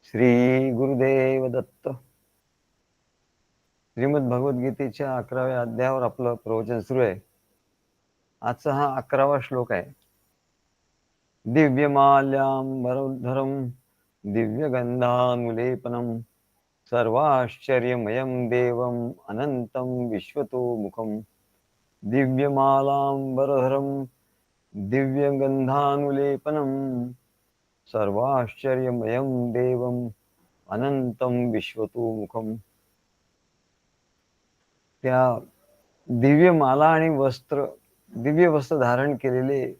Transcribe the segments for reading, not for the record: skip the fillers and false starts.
श्री गुरुदेव दत्त. श्रीमद भगवद्गीतेच्या 11व्या अध्यायावर आपलं प्रवचन सुरू आहे. आजचा हा 11वा श्लोक आहे. दिव्यमाल्याम्बरोद्धरं दिव्यगंधानुलेपनं सर्वाश्चर्यमयं देवम् अनंतं विश्वतोमुखं. दिव्यमालाम्बरधरं दिव्यगंधानुलेपनं सर्वाश्चर्यमयं देवम् अनंतं विश्वतोमुखं. त्या दिव्य माला आणि दिव्य वस्त्र धारण केलेले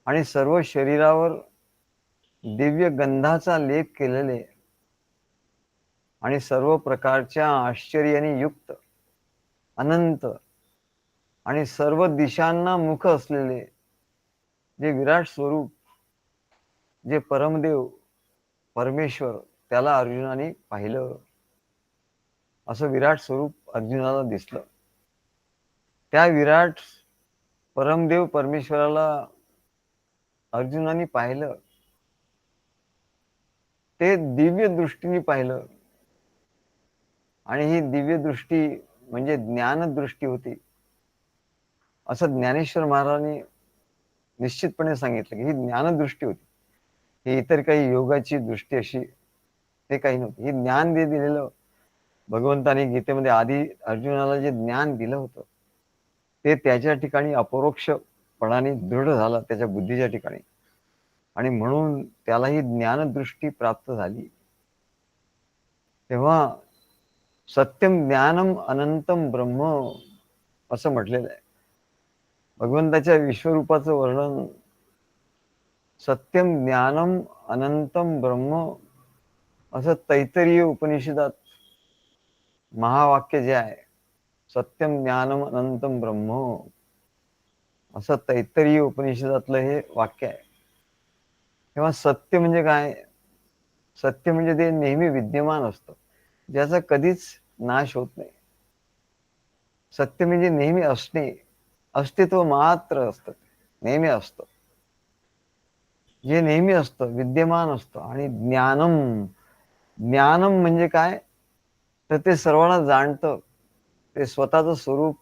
आणि सर्व शरीरावर दिव्य गंधाचा लेप केलेले आणि सर्व प्रकारच्या आश्चर्याने युक्त अनंत आणि सर्व दिशांना मुख असलेले जे विराट स्वरूप, जे परमदेव परमेश्वर, त्याला अर्जुनाने पाहिलं. असं विराट स्वरूप अर्जुनाला दिसलं. त्या विराट परमदेव परमेश्वराला अर्जुनाने पाहिलं. ते दिव्य दृष्टीने पाहिलं आणि ही दिव्य दृष्टी म्हणजे ज्ञानदृष्टी होती, असं ज्ञानेश्वर महाराजांनी निश्चितपणे सांगितलं की ही ज्ञानदृष्टी होती. ही इतर काही योगाची दृष्टी अशी ते काही नव्हती. ही ज्ञान दिलेलं भगवंताने गीतेमध्ये आधी अर्जुनाला जे ज्ञान दिलं होतं ते त्याच्या ठिकाणी अपरोक्षपणाने दृढ झालं, त्याच्या बुद्धीच्या ठिकाणी, आणि म्हणून त्याला ही ज्ञानदृष्टी प्राप्त झाली. तेव्हा सत्यम ज्ञानम अनंतम ब्रह्म असं म्हटलेलं आहे. भगवंताच्या विश्वरूपाचं वर्णन सत्यम ज्ञानम अनंतम ब्रह्म असं तैत्तरीय उपनिषदात महावाक्य जे आहे, सत्यम ज्ञानम अनंतम ब्रह्म, असं तैत्तरीय उपनिषदातलं हे वाक्य आहे. तेव्हा सत्य म्हणजे काय? सत्य म्हणजे ते नेहमी विद्यमान असतं, ज्याचा कधीच नाश होत नाही. सत्य म्हणजे नेहमी असणे, अस्तित्व मात्र असतं, नेहमी असतं, जे नेहमी असतं, विद्यमान असतं. आणि ज्ञानम, ज्ञानम म्हणजे काय? तर ते सर्वांना जाणतं, ते स्वतःचं स्वरूप,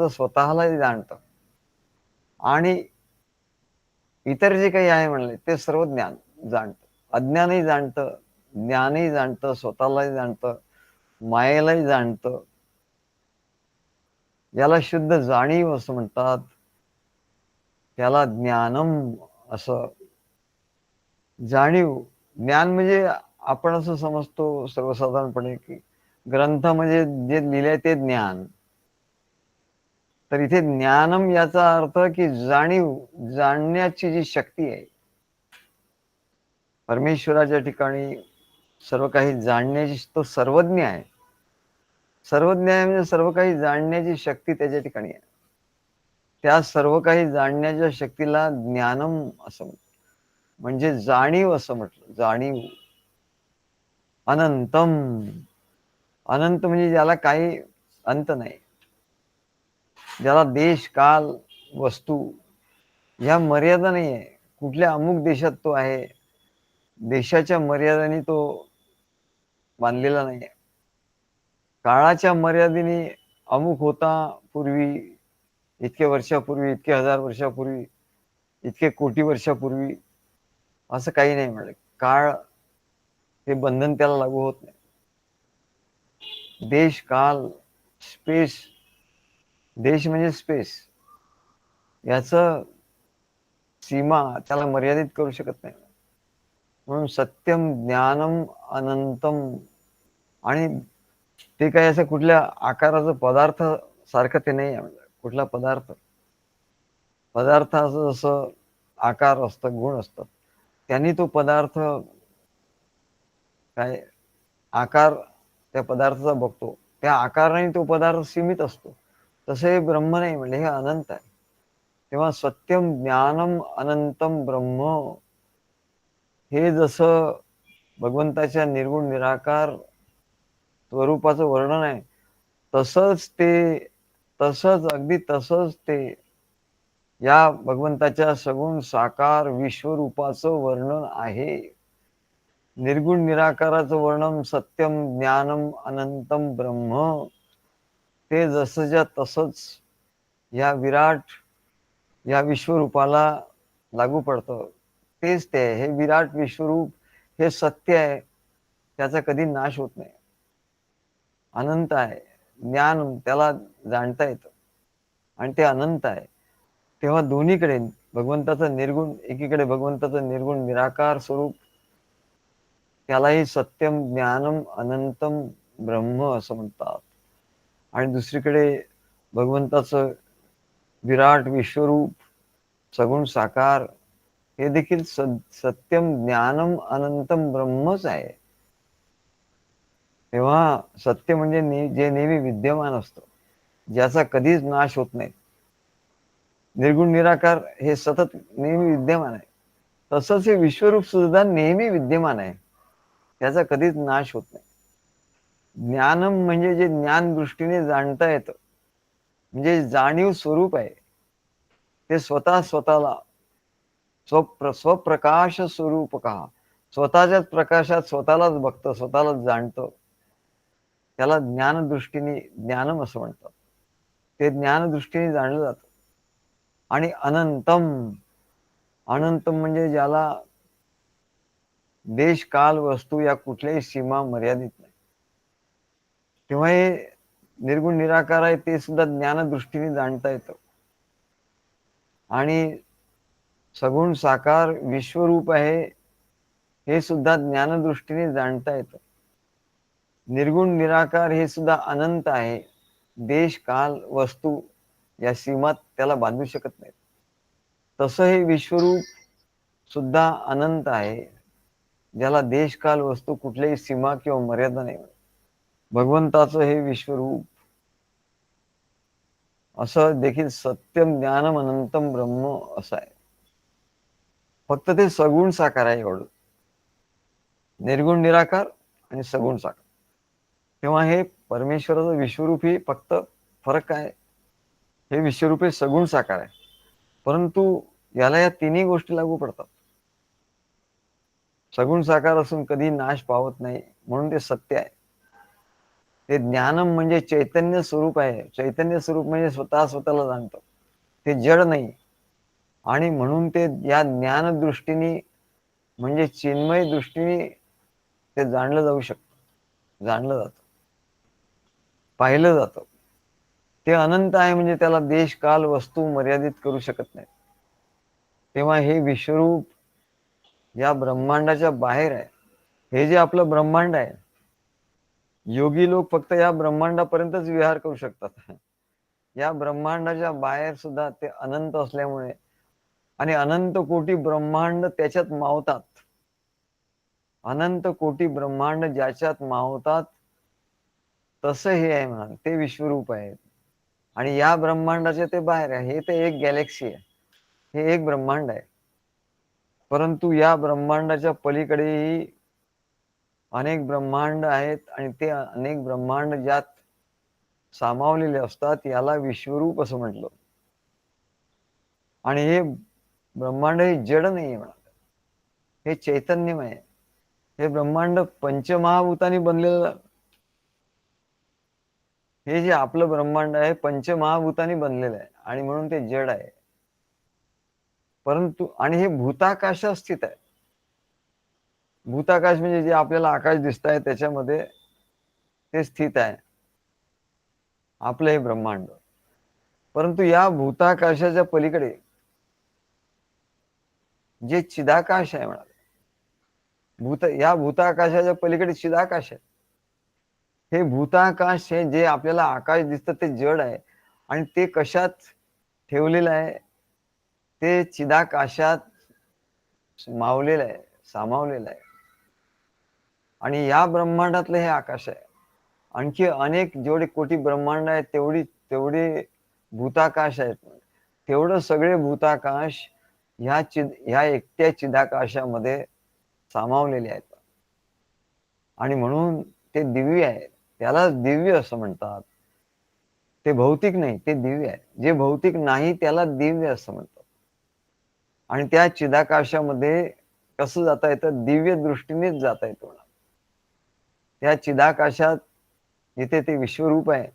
स्वतःलाही जाणतं, आणि इतर जे काही आहे म्हणले ते सर्व ज्ञान जाणतं. अज्ञानही जाणतं, ज्ञानही जाणतं, स्वतःलाही जाणतं, मायेलाही जाणतं. याला शुद्ध जाणीव असं म्हणतात, त्याला ज्ञानम असं. जाणीव, ज्ञान म्हणजे आपण असं समजतो सर्वसाधारणपणे की ग्रंथ म्हणजे जे लिहिले ते ज्ञान. तर इथे ज्ञानम याचा अर्थ की जाणीव, जाणण्याची जी शक्ती आहे परमेश्वराच्या ठिकाणी, सर्व काही जाणण्याची, तो सर्वज्ञ आहे. सर्वज्ञ आहे म्हणजे सर्व काही जाणण्याची शक्ती त्याच्या ठिकाणी आहे. त्या सर्व काही जाणण्याच्या शक्तीला ज्ञानम असं म्हणतात, म्हणजे जाणीव असं म्हटलं. जाणीव. अनंतम, अनंत म्हणजे ज्याला काही अंत नाही, ज्याला देश काल वस्तू ह्या मर्यादा नाही आहे. कुठल्या अमुक देशात तो आहे, देशाच्या मर्यादाने तो बांधलेला नाही आहे. काळाच्या मर्यादेने अमुक होता पूर्वी, इतके वर्षापूर्वी, इतके हजार वर्षापूर्वी, इतके कोटी वर्षापूर्वी, असं काही नाही म्हणलं. काळ हे बंधन त्याला लागू होत नाही. देश काल स्पेस, देश म्हणजे स्पेस, याचं सीमा त्याला मर्यादित करू शकत नाही. म्हणून सत्यम ज्ञानम अनंतम. आणि ते काही असं कुठल्या आकाराचं पदार्थ सारखं ते नाही आहे. कुठला पदार्थ, पदार्थाचं जसं आकार असतं, गुण असतात, त्यांनी तो पदार्थ काय आकार त्या पदार्थाचा बघतो, त्या आकाराने तो पदार्थ सीमित असतो. तसं हे ब्रह्म नाही, म्हणजे हे अनंत आहे. तेव्हा सत्यम ज्ञानम अनंतम ब्रह्म हे जसं भगवंताच्या निर्गुण निराकार स्वरूपाचं वर्णन आहे, तसंच ते, तसंच अगदी तसंच ते या भगवंताच्या सगुण साकार विश्वरूपाचं वर्णन आहे. निर्गुण निराकाराचं वर्णन सत्यम ज्ञानम अनंतम ब्रह्म, ते जसंच्या तसंच या विराट या विश्वरूपाला लागू पडतं. तेच ते हे विराट विश्वरूप हे सत्य आहे, त्याचा कधी नाश होत नाही. अनंत आहे, ज्ञान त्याला जाणता येतं आणि ते अनंत आहे. तेव्हा दोन्हीकडे भगवंताचं निर्गुण, एकीकडे भगवंताचं निर्गुण निराकार स्वरूप, त्यालाही सत्यम ज्ञानम अनंतम ब्रह्म असं म्हणतात. आणि दुसरीकडे भगवंताचं विराट विश्वरूप सगुण साकार हे देखील सत्यम ज्ञानम अनंतम ब्रह्मच आहे. तेव्हा सत्य म्हणजे जे नेहमी विद्यमान असतं, ज्याचा कधीच नाश होत नाही. निर्गुण निराकार हे सतत नेहमी विद्यमान आहे. तसंच हे विश्वरूप सुद्धा नेहमी विद्यमान आहे, त्याचा कधीच नाश होत नाही. ज्ञानम म्हणजे जे ज्ञान दृष्टीने जाणता येतं, म्हणजे जाणीव स्वरूप आहे. ते स्वतःला स्वप्रकाश स्वरूप का, स्वतःच्याच प्रकाशात स्वतःलाच बघतं, स्वतःलाच जाणतं. त्याला ज्ञानदृष्टीने ज्ञानम असं म्हणतात. ते ज्ञानदृष्टीने जाणलं जातं. आणि अनंतम, अनंतम म्हणजे ज्याला देश काल वस्तू या कुठल्याही सीमा मर्यादित नाही. तेव्हा हे निर्गुण निराकार आहे, ते सुद्धा ज्ञानदृष्टीने जाणता येतं. आणि सगुण साकार विश्वरूप आहे, हे सुद्धा ज्ञानदृष्टीने जाणता येतं. निर्गुण निराकार हे सुद्धा अनंत आहे, देश काल वस्तू या सीमात त्याला बांधू शकत नाहीत. तसं हे विश्वरूप सुद्धा अनंत आहे, ज्याला देश काल वस्तू कुठल्याही सीमा किंवा मर्यादा नाही. भगवंताचं हे विश्वरूप असं देखील सत्यम ज्ञानम अनंतम ब्रह्म असं आहे. फक्त ते सगुण साकार आहे एवढं. निर्गुण निराकार आणि सगुण साकार. तेव्हा हे परमेश्वराचं विश्वरूप ही फक्त फरक काय, हे विश्वरूप हे सगुण साकार आहे, परंतु याला या तिन्ही गोष्टी लागू पडतात. सगुण साकार असून कधी नाश पावत नाही, म्हणून ते सत्य आहे. ते ज्ञानम म्हणजे चैतन्य स्वरूप आहे. चैतन्य स्वरूप म्हणजे स्वतःला जाणतं, ते जड नाही. आणि म्हणून ते या ज्ञान दृष्टीने म्हणजे चिन्मय दृष्टीने ते जाणलं जाऊ शकतं, जाणलं जातं, पाहिलं जातं. ते अनंत आहे, म्हणजे त्याला देश काल वस्तू मर्यादित करू शकत नाही. तेव्हा हे विश्वरूप या ब्रह्मांडाच्या बाहेर आहे. हे जे आपलं ब्रह्मांड आहे, योगी लोक फक्त या ब्रह्मांडापर्यंतच विहार करू शकतात. या ब्रह्मांडाच्या बाहेर सुद्धा ते अनंत असल्यामुळे, आणि अनंत कोटी ब्रह्मांड त्याच्यात मावतात. अनंत कोटी ब्रह्मांड ज्याच्यात मावतात, तसं हे आहे म्हणा, ते विश्वरूप आहे. आणि या ब्रह्मांडाचे ते बाहेर आहे. हे ते एक गॅलेक्सी आहे, हे एक ब्रह्मांड आहे. परंतु या ब्रह्मांडाच्या पलीकडेही अनेक ब्रह्मांड आहेत, आणि ते अनेक ब्रह्मांड ज्यात सामावलेले असतात, याला विश्वरूप असं म्हटलं. आणि हे ब्रह्मांड हे जड नाही म्हणा, हे चैतन्यमय आहे. हे ब्रह्मांड पंचमहाभूतांनी बनलेलं, हे जे आपलं ब्रह्मांड आहे पंचमहाभूतांनी बनलेलं आहे, आणि म्हणून ते जड आहे. परंतु आणि हे भूताकाशात स्थित आहे. भूताकाश म्हणजे जे आपल्याला आकाश दिसत आहे त्याच्यामध्ये ते स्थित आहे आपलं हे ब्रह्मांड. परंतु या भूताकाशाच्या पलीकडे जे चिदाकाश आहे म्हणा, या भूताकाशाच्या पलीकडे चिदाकाश आहे. हे भूताकाश हे जे आपल्याला आकाश दिसतं ते जड आहे, आणि ते कशात ठेवलेलं आहे, ते चिदाकाशात मावलेलं आहे, सामावलेलं आहे. आणि या ब्रह्मांडातलं हे आकाश आहे. आणखी अनेक जेवढे कोटी ब्रह्मांड आहेत तेवढे भूताकाश आहेत. तेवढं सगळे भूताकाश ह्या एकट्या चिदाकाशामध्ये सामावलेले आहेत. आणि म्हणून ते दिव्य आहे, त्याला दिव्य असं म्हणतात. ते भौतिक नाही, ते दिव्य आहे. जे भौतिक नाही त्याला दिव्य असं म्हणतात. आणि त्या चिदाकाशामध्ये कसं जाता येतं? दिव्य दृष्टीनेच जाता येतं. त्या चिदाकाशात जिथे ते विश्वरूप आहे,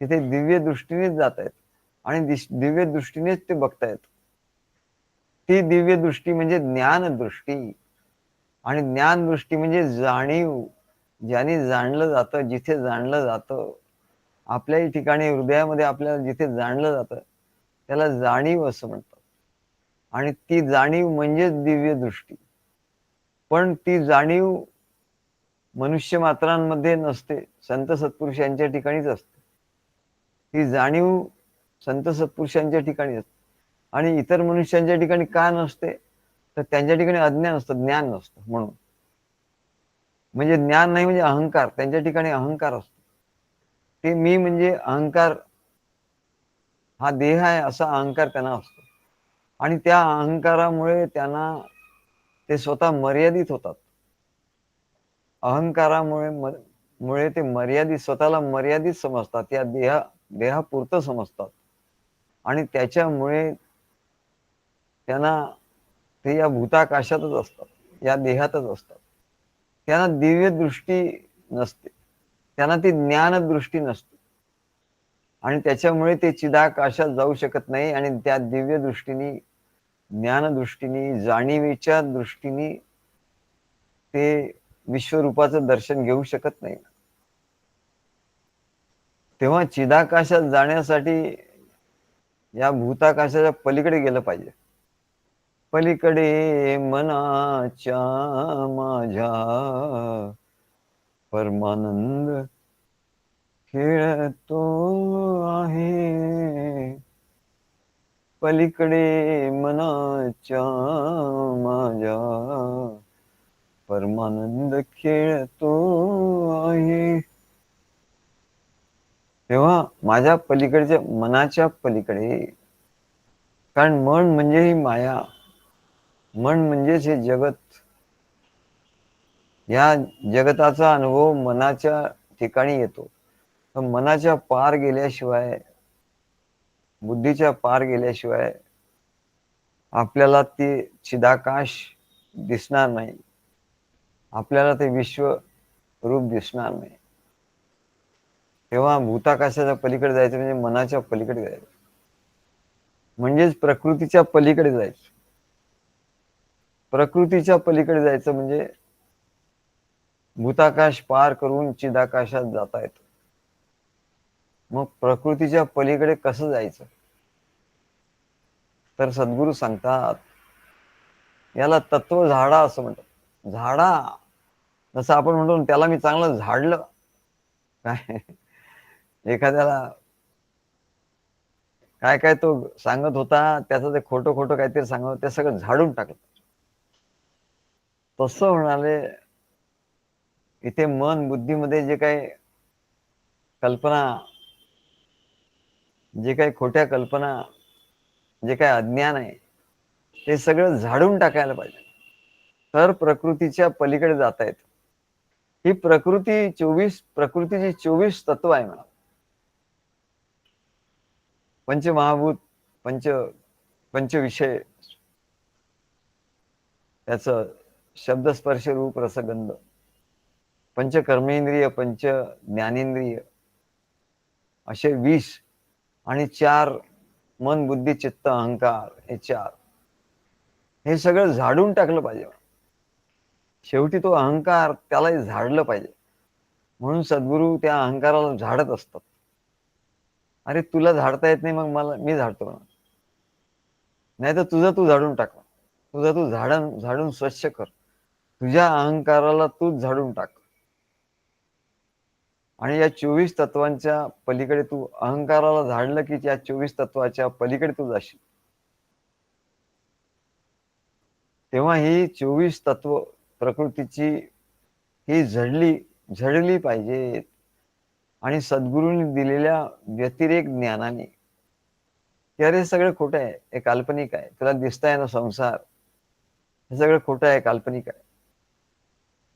तिथे दिव्य दृष्टीनेच जाता येतं आणि दिव्य दृष्टीनेच ते बघता येतं. ती दिव्य दृष्टी म्हणजे ज्ञान दृष्टी आणि ज्ञान दृष्टी म्हणजे जाणीव. ज्याने जाणलं जातं, जिथे जाणलं जातं, आपल्याही ठिकाणी हृदयामध्ये आपल्याला जिथे जाणलं जातं, त्याला जाणीव असं म्हणतात. आणि ती जाणीव म्हणजेच दिव्य दृष्टी. पण ती जाणीव मनुष्य मात्रांमध्ये नसते, संत सत्पुरुषांच्या ठिकाणीच असते. ती जाणीव संत सत्पुरुषांच्या ठिकाणी असते आणि इतर मनुष्यांच्या ठिकाणी का नसते? तर त्यांच्या ठिकाणी अज्ञान असतं, ज्ञान नसतं म्हणून. म्हणजे ज्ञान नाही म्हणजे अहंकार, त्यांच्या ठिकाणी अहंकार असतो. ते मी म्हणजे अहंकार, हा देह आहे असा अहंकार त्यांना असतो आणि त्या अहंकारामुळे त्यांना ते स्वतः मर्यादित होतात. अहंकारामुळे मुळे ते मर्यादित, स्वतःला मर्यादित समजतात, या देहापुरतं समजतात आणि त्याच्यामुळे त्यांना ते या भूताकाशातच असतात, या देहातच असतात. त्यांना दिव्य दृष्टी नसते, त्यांना ती ज्ञान दृष्टी नसते आणि त्याच्यामुळे ते चिदाकाशात जाऊ शकत नाही आणि त्या दिव्य दृष्टीने, ज्ञान दृष्टीने, जाणीवेच्या दृष्टीने ते विश्वरूपाचं दर्शन घेऊ शकत नाही. तेव्हा चिदाकाशात जाण्यासाठी या भूताकाशाच्या पलीकडे गेलं पाहिजे. पलीकडे मनाच्या माझ्या परमानंद खेळतो आहे. पलीकडे मनाच्या माझ्या परमानंद खेळतो आहे. तेव्हा माझ्या पलीकडच्या, मनाच्या पलीकडे, कारण मन म्हणजे ही माया, मन म्हणजेच हे जगत. या जगताचा अनुभव मनाच्या ठिकाणी येतो. तर मनाच्या पार गेल्याशिवाय, बुद्धीच्या पार गेल्याशिवाय आपल्याला ते चिदाकाश दिसणार नाही, आपल्याला ते विश्व रूप दिसणार नाही. तेव्हा भूताकाशाच्या पलीकडे जायचं म्हणजे मनाच्या पलीकडे जायचं, म्हणजेच प्रकृतीच्या पलीकडे जायचं. प्रकृतीच्या पलीकडे जायचं म्हणजे भूताकाश पार करून चिदाकाशात जाता येतं. मग प्रकृतीच्या पलीकडे कसं जायचं? तर सद्गुरू सांगतात, याला तत्व झाडा असं म्हणतात. झाडा, जसं आपण म्हणतो त्याला मी चांगलं झाडलं, काय एखाद्याला काय काय तो सांगत होता, त्याचं ते खोटं खोटं काहीतरी सांगत, ते सगळं झाडून टाकलं. तसं म्हणाले, इथे मन बुद्धीमध्ये जे काही कल्पना, जे काही खोट्या कल्पना, जे काही अज्ञान आहे, ते सगळं झाडून टाकायला पाहिजे. तर प्रकृतीच्या पलीकडे जाता येतं. ही प्रकृतीची 24 तत्व आहे म्हणा. पंचमहाभूत, पंच पंचविषय, त्याचं शब्द स्पर्श रूप रसगंध, पंच कर्मेंद्रिय, पंच ज्ञानेंद्रिय, असे 20 आणि 4 मन बुद्धी चित्त अहंकार, हे 4, हे सगळं झाडून टाकलं पाहिजे. शेवटी तो अहंकार, त्यालाही झाडलं पाहिजे. म्हणून सद्गुरू त्या अहंकाराला झाडत असतात. अरे तुला झाडता येत नाही, मग मला मी झाडतो ना. नाही तर तुझं तू झाडून टाक, तुझं तू झाडून स्वच्छ कर, तुझ्या अहंकाराला तूच झाडून टाक. आणि या 24 तत्वांच्या पलीकडे तू, अहंकाराला झाडलं की या 24 तत्वाच्या पलीकडे तू जाशील. तेव्हा ही 24 तत्व प्रकृतीची ही झडली पाहिजेत आणि सद्गुरूंनी दिलेल्या व्यतिरेक ज्ञानाने, की अरे सगळं खोटं आहे, हे काल्पनिक आहे, तुला दिसताय ना संसार, हे सगळं खोटं आहे, काल्पनिक आहे,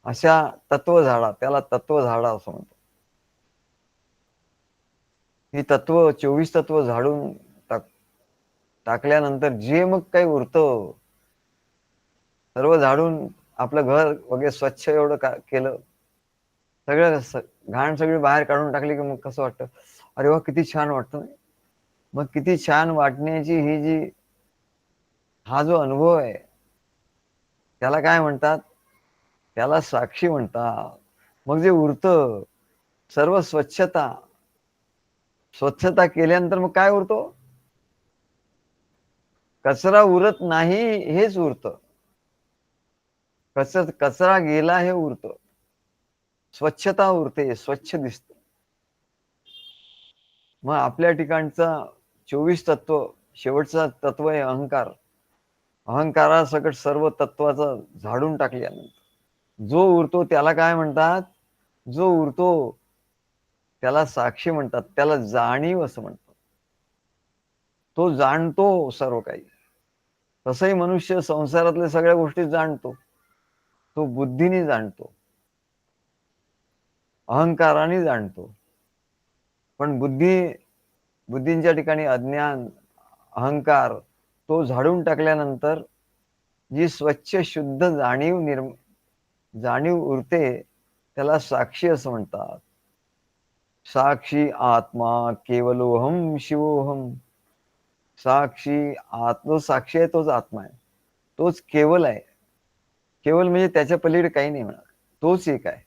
अशा तत्व झाडा, त्याला तत्व झाडा असं म्हणतो. ही तत्व, 24 तत्व झाडून टाकल्यानंतर जे मग काही उरतं, सर्व झाडून आपलं घर वगैरे स्वच्छ एवढं केलं, सगळं घाण सगळी बाहेर काढून टाकली की मग कसं वाटतं, अरे वा किती छान वाटतं नाही. मग किती छान वाटण्याची ही जी हा जो अनुभव आहे त्याला काय म्हणतात, त्याला साक्षी म्हणतात. मग जे उरतं सर्व स्वच्छता केल्यानंतर मग काय उरतो, कचरा उरत नाही, हेच उरतं. कचरा गेला हे उरतं, स्वच्छता उरते, स्वच्छ दिसतं. मग आपल्या ठिकाणचा 24 तत्व शेवटचा तत्व आहे अहंकार. अहंकारासकट सर्व तत्वाचं झाडून टाकल्यानंतर जो उरतो त्याला काय म्हणतात, जो उरतो त्याला साक्षी म्हणतात, त्याला जाणीव असं म्हणतात. तो जाणतो सर्व काही. तसंही मनुष्य संसारातल्या सगळ्या गोष्टी जाणतो, तो बुद्धीने जाणतो, अहंकाराने जाणतो. पण बुद्धींच्या ठिकाणी अज्ञान, अहंकार तो झाडून टाकल्यानंतर जी स्वच्छ शुद्ध जाणीव उरते त्याला साक्षी असं म्हणतात. साक्षी आत्मा केवलोहम शिवोहम. साक्षी साक्षी आहे तोच आत्मा आहे, तोच केवल आहे. केवल म्हणजे त्याच्या पलीकडे काही नाही म्हणा, तोच एक आहे.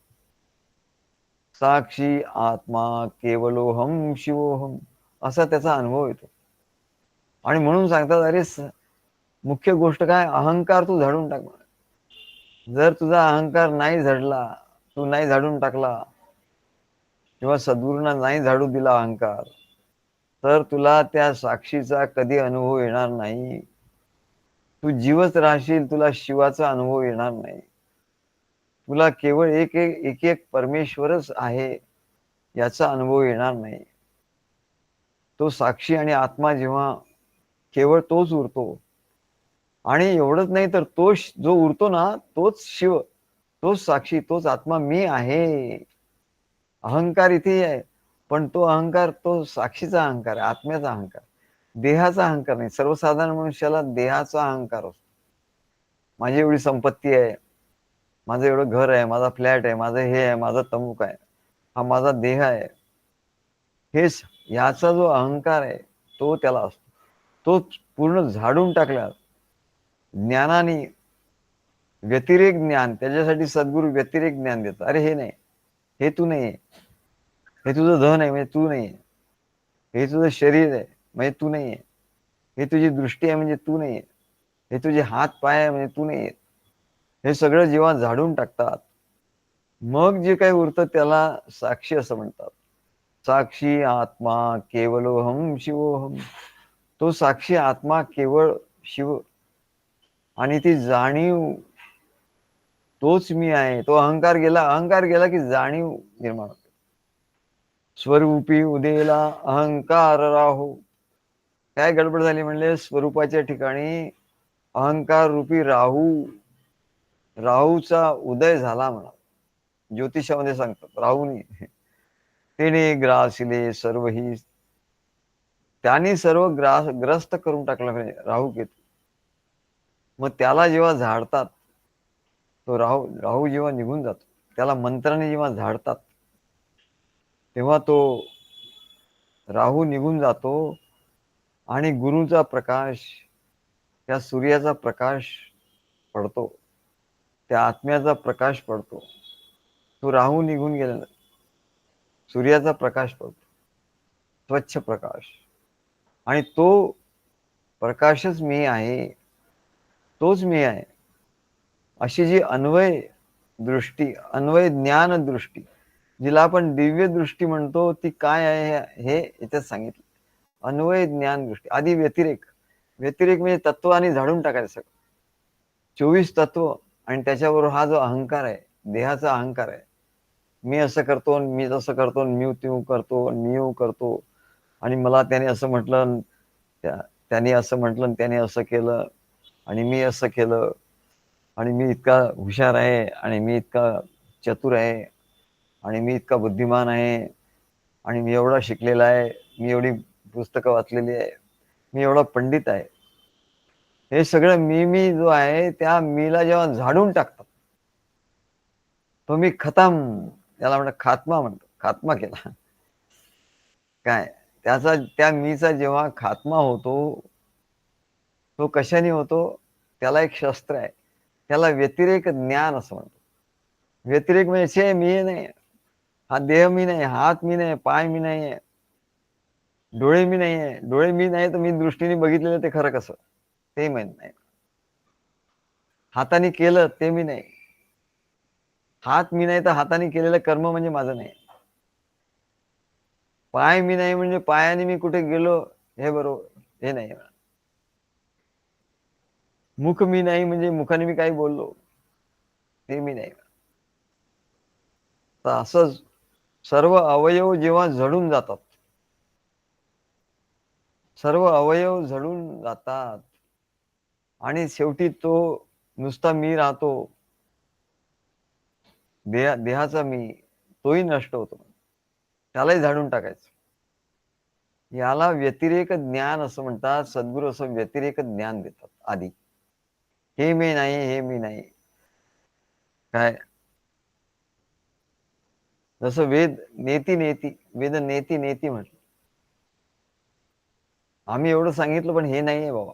साक्षी आत्मा केवलोहम शिवोहम असा त्याचा अनुभव येतो. आणि म्हणून सांगतात, अरे मुख्य गोष्ट काय, अहंकार तू झाडून टाक. जर तुझा अहंकार नाही झडला, तू नाही झाडून टाकला किंवा सद्गुरूंना नाही झाडू दिला अहंकार, तर तुला त्या साक्षीचा कधी अनुभव येणार नाही. तू जीवच राहशील, तुला शिवाचा अनुभव येणार नाही. तुला केवळ एक एक परमेश्वरच आहे याचा अनुभव येणार नाही. तो साक्षी आणि आत्मा जेव्हा केवळ तोच उरतो, आणि एवढंच नाही तर तो जो उरतो ना तोच शिव, तोच साक्षी, तोच आत्मा मी आहे. अहंकार इथे आहे, पण तो अहंकार तो साक्षीचा अहंकार आहे, आत्म्याचा अहंकार, देहाचा अहंकार नाही. सर्वसाधारण मनुष्याला देहाचा अहंकार असतो. माझी एवढी संपत्ती आहे, माझं एवढं घर आहे, माझा फ्लॅट आहे, माझं हे आहे, माझा तमुक आहे, हा माझा देह आहे, हेच याचा जो अहंकार आहे तो त्याला असतो. तो पूर्ण झाडून टाकला ज्ञानाने. व्यतिरेक ज्ञान, त्याच्यासाठी सद्गुरू व्यतिरेक ज्ञान देतात. अरे हे नाही, हे तू नाही, हे तुझं धन आहे म्हणजे तू नाही, हे तुझं शरीर आहे म्हणजे तू नाही, हे तुझी दृष्टी आहे म्हणजे तू नाही, हे तुझे हात पाय आहे म्हणजे तू नाही. हे सगळं जेव्हा झाडून टाकतात, मग जे काही उरतं त्याला साक्षी असं म्हणतात. साक्षी आत्मा केवलोहम शिवोहम. तो साक्षी आत्मा केवळ शिव, आणि ती जाणीव तोच मी आहे. तो अहंकार गेला की जाणीव निर्माण होते. स्वरूपी उदेला अहंकार राहो. काय गडबड झाली म्हणले, स्वरूपाच्या ठिकाणी अहंकार रूपी राहूचा उदय झाला म्हणा. ज्योतिषामध्ये सांगतात राहूनी तेने ग्रासिले सर्व ही, त्यांनी सर्व ग्रस्त करून टाकलं म्हणजे राहू केतू. मग त्याला जेव्हा झाडतात, तो राहू जेव्हा निघून जातो, त्याला मंत्राने जेव्हा झाडतात, तेव्हा तो राहू निघून जातो आणि गुरुचा प्रकाश, त्या सूर्याचा प्रकाश पडतो, त्या आत्म्याचा प्रकाश पडतो. तो राहू निघून गेला, सूर्याचा प्रकाश पडतो, स्वच्छ प्रकाश. आणि तो प्रकाशच मी आहे, तोच मी आहे. अशी जी अन्वय दृष्टी, अन्वय ज्ञान दृष्टी, जिला आपण दिव्य दृष्टी म्हणतो, ती काय आहे हे याच्यात सांगितलं. अन्वय ज्ञान दृष्टी. आधी व्यतिरेक म्हणजे तत्वाने झाडून टाकायचं सगळं, 24 तत्व. आणि त्याच्याबरोबर हा जो अहंकार आहे, देहाचा अहंकार आहे, मी असं करतो, मी तसं करतो, मी त्यों करतो, मी येऊ करतो, आणि मला त्याने असं म्हटलं, त्याने असं म्हटलं, त्याने असं केलं, आणि मी असं केलं, आणि मी इतका हुशार आहे, आणि मी इतका चतुर आहे, आणि मी इतका बुद्धिमान आहे, आणि मी एवढा शिकलेला आहे, मी एवढी पुस्तकं वाचलेली आहे, मी एवढा पंडित आहे. हे सगळं मी जो आहे त्या मीला जेव्हा झाडून टाकतात, तो मी खतम, त्याला म्हणतात खात्मा म्हणतो, खात्मा केला. काय त्याचा त्या मीचा जेव्हा खात्मा होतो, तो कशाने होतो? त्याला एक शस्त्र आहे. त्याला व्यतिरेक ज्ञान असं म्हणतो. व्यतिरेक म्हणजे छे मी हे नाही, हा देह मी नाही, हात मी नाही, पाय मी नाही, डोळे मी नाहीये. डोळे मी नाही तर मी दृष्टीने बघितलेलं ते खरं कसं? ते माहीत नाही. हाताने केलं ते मी नाही. हात मी नाही तर हाताने केलेलं कर्म म्हणजे माझं नाही. पाय मी नाही म्हणजे पायाने मी कुठे गेलो हे बरोबर, हे नाही. मुख मी नाही म्हणजे मुखाने मी काही बोललो, ते मी नाही. तर असंच सर्व अवयव जेव्हा जळून जातात, सर्व अवयव जळून जातात आणि शेवटी तो नुसता मी राहतो. देहाचा मी, तोही नष्ट होतो. त्यालाही झाडून टाकायचं. याला व्यतिरेक ज्ञान असं म्हणतात. सद्गुरू असं व्यतिरेक ज्ञान देतात आधी. हे मी नाही, हे मी नाही. काय जसं वेद नेती नेती, वेद नेती नेती म्हटलं. आम्ही एवढं सांगितलं पण हे नाहीये बाबा.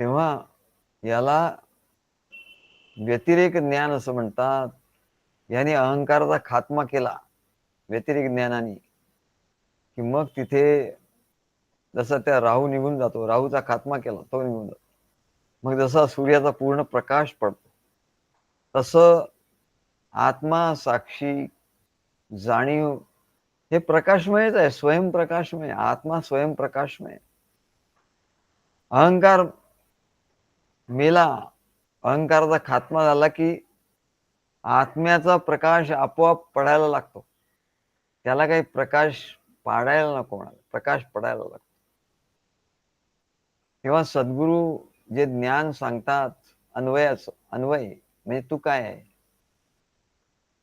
तेव्हा याला व्यतिरेक ज्ञान असं म्हणतात. याने अहंकाराचा खात्मा केला व्यतिरेक ज्ञानाने, की मग तिथे जसं त्या राहू निघून जातो, राहूचा खात्मा केला तो निघून जातो. मग जसा सूर्याचा पूर्ण प्रकाश पडतो, तसं आत्मा साक्षी जाणीव हे प्रकाशमयच आहे, स्वयंप्रकाशमय. आत्मा स्वयंप्रकाशमय. अहंकार मेला, अहंकाराचा खात्मा झाला की आत्म्याचा प्रकाश आपोआप पडायला लागतो. त्याला काही प्रकाश पाडायला नको, म्हणाला प्रकाश पडायला लागतो. तेव्हा सद्गुरू जे ज्ञान सांगतात अन्वयाचं, अन्वय म्हणजे तू काय आहे?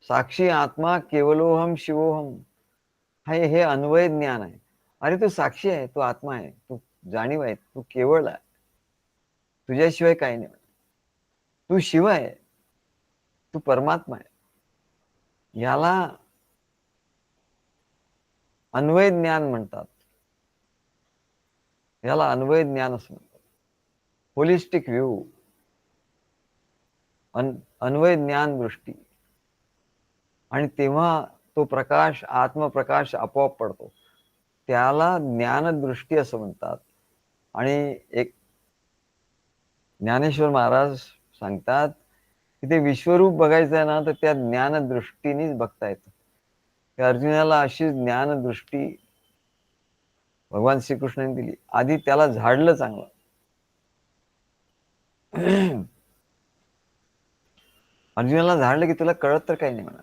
साक्षी आत्मा केवलोहम शिवोहम, हे अन्वय ज्ञान आहे. अरे तू साक्षी आहे, तू आत्मा आहे, तू जाणीव आहे, तू केवळ आहे, तुझ्याशिवाय काही नाही. तू शिव आहे, तू परमात्मा आहे. याला अन्वय ज्ञान म्हणतात. याला अन्वय ज्ञान असं म्हणतात. होलिस्टिक व्ह्यू, अन्वय ज्ञान दृष्टी. आणि तेव्हा तो प्रकाश, आत्मप्रकाश आपोआप पडतो. त्याला ज्ञानदृष्टी असं म्हणतात. आणि एक ज्ञानेश्वर महाराज सांगतात की ते विश्वरूप बघायचं आहे ना, तर त्या ज्ञानदृष्टीनेच बघता येतं. अर्जुनाला अशी ज्ञानदृष्टी भगवान श्रीकृष्णाने दिली. आधी त्याला झाडलं चांगलं. अर्जुनाला झाडलं की तुला कळत तर काही नाही म्हणा.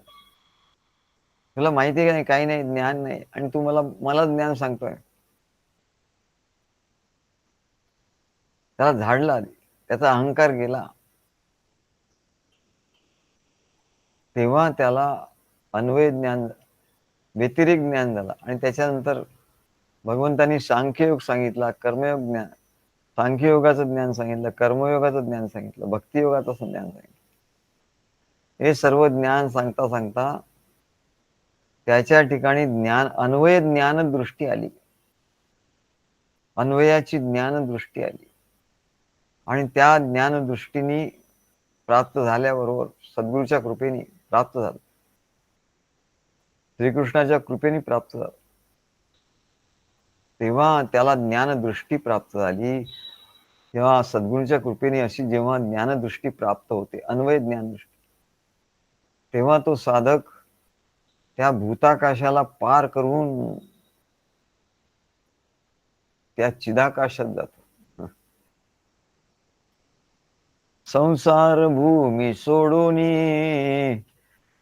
तुला माहिती आहे का नाही, काही नाही, ज्ञान नाही, आणि तू मला ज्ञान सांगतोय. त्याला झाडलं आधी, त्याचा अहंकार गेला. तेव्हा त्याला अन्वय ज्ञान, व्यतिरिक ज्ञान झालं. आणि त्याच्यानंतर भगवंतांनी सांख्ययोग सांगितला, कर्मयोग ज्ञान, सांख्ययोगाचं ज्ञान सांगितलं, कर्मयोगाचं ज्ञान सांगितलं, भक्तियोगाचं ज्ञान सांगितलं. हे सर्व ज्ञान सांगता सांगता त्याच्या ठिकाणी ज्ञान, अन्वय ज्ञान दृष्टी आली, अन्वयाची ज्ञान दृष्टी आली. आणि त्या ज्ञानदृष्टीने प्राप्त झाल्याबरोबर सद्गुरूच्या कृपेने प्राप्त झालं, श्रीकृष्णाच्या कृपेने प्राप्त झालं. तेव्हा त्याला ज्ञानदृष्टी प्राप्त झाली. तेव्हा सद्गुरूच्या कृपेने अशी जेव्हा ज्ञानदृष्टी प्राप्त होते, अन्वय ज्ञानदृष्टी, तेव्हा तो साधक त्या भूताकाशाला पार करून त्या चिदाकाशात जातो. संसार भूमी सोडून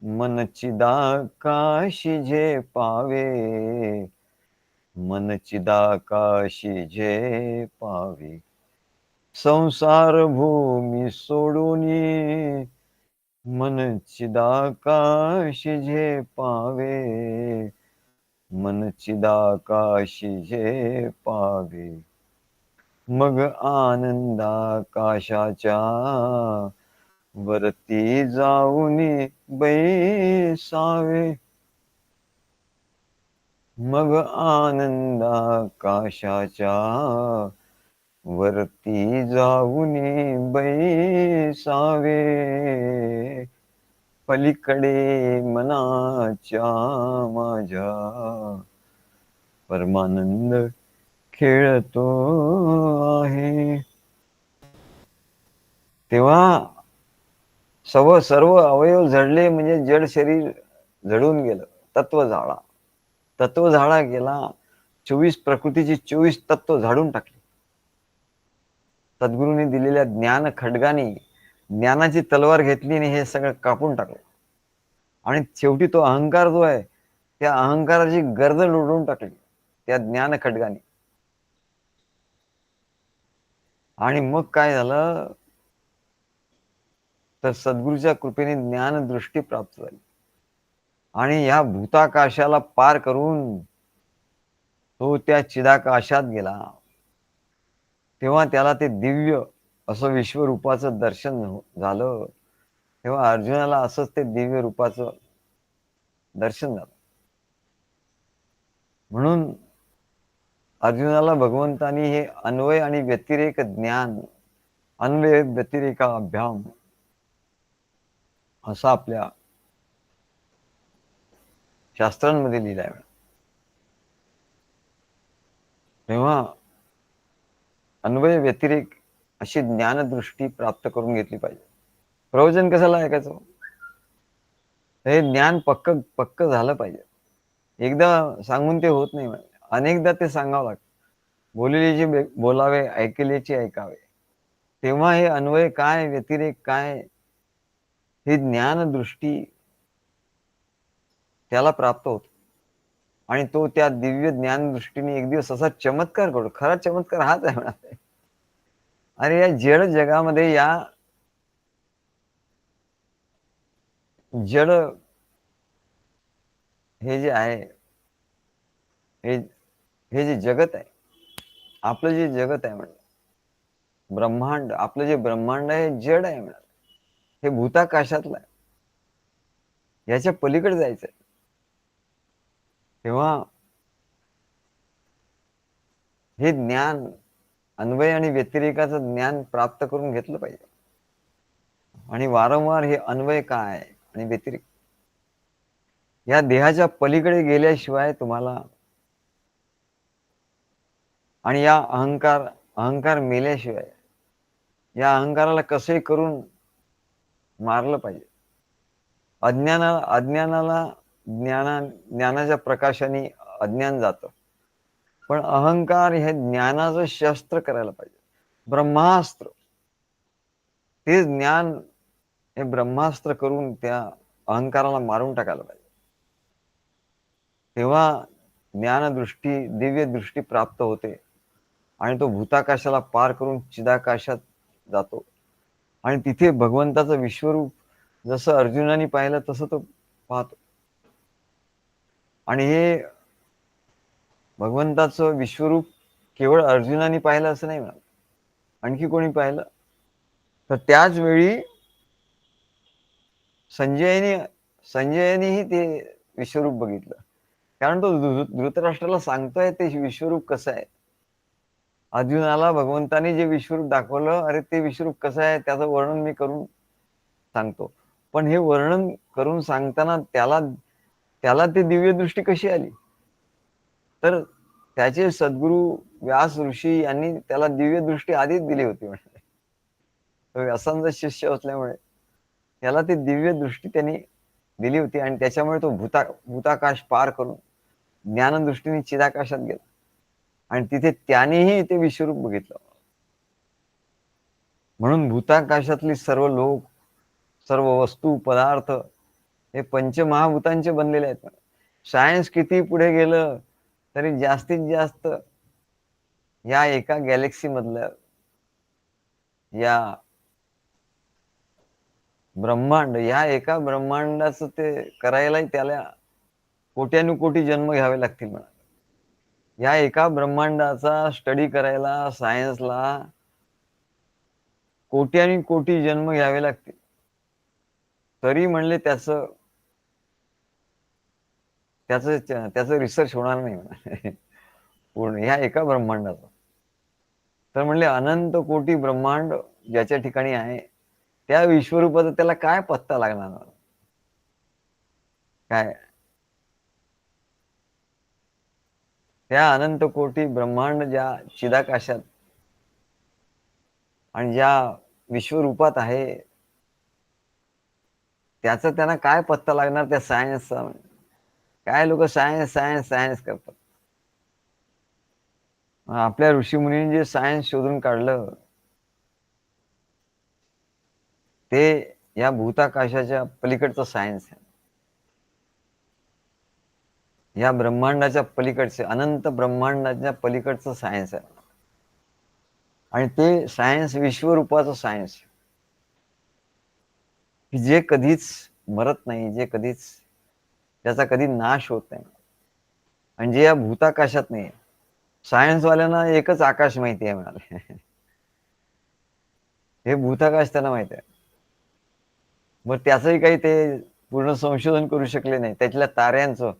मन चिदाकाशी जे पावे, मन चिदाकाशी जे पावे. संसार भूमी सोडून मन चिदाकाशी जे पावे, मन चिदाकाशी जे पावे, मग आनंदाकाशाच्या वरती जाऊनी बैसावे. मग आनंदाकाशाच्या वरती जाऊनी बैसावे. पलीकडे मनाच्या माझ्या परमानंद खेळतो आहे. तेव्हा सर्व अवयव जडले म्हणजे जड शरीर जडून गेलं. तत्व झाला. तत्व झाडा गेला. 24 प्रकृतीची 24 तत्व झाडून टाकली. सद्गुरूंनी दिलेल्या ज्ञान खड्गाने ज्ञानाची तलवार घेतली आणि हे सगळं कापून टाकलं. आणि शेवटी तो अहंकार जो आहे, त्या अहंकाराची गर्दन उडवून टाकली त्या ज्ञान खड्गाने. आणि मग काय झालं, तर सद्गुरूच्या कृपेने ज्ञान दृष्टी प्राप्त झाली. आणि या भूताकाशाला पार करून तो त्या चिदाकाशात गेला. तेव्हा त्याला ते दिव्य असं विश्वरूपाचं दर्शन झालं. तेव्हा अर्जुनाला असंच ते दिव्य रूपाचं दर्शन झालं. म्हणून अर्जुनाला भगवंतानी हे अन्वय आणि व्यतिरेक ज्ञान, अन्वय व्यतिरेका अभ्याम असा आपल्या शास्त्रांमध्ये लिहिलाय. तेव्हा अन्वय व्यतिरेक अशी ज्ञानदृष्टी प्राप्त करून घेतली पाहिजे. प्रवचन कशाला ऐकायचं? हे ज्ञान पक्क झालं पाहिजे. एकदा सांगून ते होत नाही. अनेकदा ते सांगावं लागतं. बोललेचे बोलावे, ऐकलेचे ऐकावे. तेव्हा हे अन्वय काय, व्यतिरेक काय, ही ज्ञानदृष्टी त्याला प्राप्त होतो. आणि तो त्या दिव्य ज्ञानदृष्टीने एक दिवस असा चमत्कार करतो. खरा चमत्कार हाच आहे म्हणा. अरे या जड जगामध्ये, या जड हे जे आहे, हे जे जगत आहे, आपलं जे जगत आहे म्हणलं, ब्रह्मांड, आपलं जे ब्रह्मांड आहे हे जड आहे म्हणा. हे भूताकाशातलं आहे. याच्या पलीकडे जायचंय. तेव्हा हे ज्ञान, अन्वय आणि व्यतिरेकाचं ज्ञान प्राप्त करून घेतलं पाहिजे. आणि वारंवार हे अन्वय काय आणि व्यतिरेक या देहाच्या पलीकडे गेल्याशिवाय तुम्हाला, आणि या अहंकार मेल्याशिवाय, या अहंकाराला कसे करून मारलं पाहिजे. अज्ञानाला ज्ञानाच्या प्रकाशाने अज्ञान जातं. पण अहंकार हे ज्ञानाचं शस्त्र करायला पाहिजे. ब्रह्मास्त्र, ते ज्ञान हे ब्रह्मास्त्र करून त्या अहंकाराला मारून टाकायला पाहिजे. तेव्हा ज्ञानदृष्टी, दिव्य दृष्टी प्राप्त होते. आणि तो भूताकाशाला पार करून चिदाकाशात जातो. आणि तिथे भगवंताचं विश्वरूप जसं अर्जुनाने पाहिलं तसं तो पाहतो. आणि हे भगवंताचं विश्वरूप केवळ अर्जुनाने पाहिलं असं नाही म्हणा, आणखी कोणी पाहिलं तर त्याच वेळी संजयनेही ते विश्वरूप बघितलं. कारण तो धृतराष्ट्राला सांगतोय ते विश्वरूप कसं आहे. अर्जुनाला भगवंताने जे विश्वरूप दाखवलं, अरे ते विश्वरूप कसं आहे त्याचं वर्णन मी करून सांगतो. पण हे वर्णन करून सांगताना त्याला ती दिव्य दृष्टी कशी आली, तर त्याचे सद्गुरू व्यास ऋषी यांनी त्याला दिव्य दृष्टी आधीच दिली होती. म्हणजे तो व्यासांचा शिष्य असल्यामुळे त्याला ती दिव्य दृष्टी त्यांनी दिली होती. आणि त्याच्यामुळे तो भूताकाश पार करून ज्ञानदृष्टीने चिदाकाशात गेला. आणि तिथे त्यानेही ते विश्वरूप बघितलं. म्हणून भूताकाशातली सर्व लोक, सर्व वस्तू, पदार्थ हे पंचमहाभूतांचे बनलेले आहेत. सायन्स किती पुढे गेलं तरी जास्तीत जास्त या एका गॅलेक्सी मधलं, या ब्रह्मांड, या एका ब्रह्मांडाचं ते करायलाही त्याला कोट्यानुकोटी जन्म घ्यावे लागतील म्हणा. या एका ब्रह्मांडाचा स्टडी करायला सायन्सला कोट्यानु कोटी जन्म घ्यावे लागतील. तरी म्हणले त्याचं त्याचं त्याचं रिसर्च होणार नाही म्हणा पूर्ण ह्या एका ब्रह्मांडाचा. तर म्हणले अनंत कोटी ब्रह्मांड ज्याच्या ठिकाणी आहे त्या विश्वरूपाचा त्याला काय पत्ता लागणार काय? त्या अनंत कोटी ब्रह्मांड ज्या चिदाकाशात आणि ज्या विश्वरूपात आहे त्याचा त्यांना काय पत्ता लागणार त्या सायन्सचा? काय लोक सायन्स सायन्स सायन्स करतात. आपल्या ऋषीमुनींनी जे सायन्स शोधून काढलं ते या भूताकाशाच्या पलीकडचं सायन्स आहे. या ब्रह्मांडाच्या पलीकडचे अनंत ब्रह्मांडाच्या पलीकडचं सायन्स आहे आणि ते सायन्स विश्वरूपाचं सायन्स की जे कधीच मरत नाही, जे कधीच त्याचा कधी नाश होत नाही आणि जे या भूताकाशात नाही. सायन्सवाल्यांना एकच आकाश माहिती आहे म्हणाले हे भूताकाश त्यांना माहिती आहे. मग त्याचंही काही ते पूर्ण संशोधन करू शकले नाही. त्यातल्या ताऱ्यांचं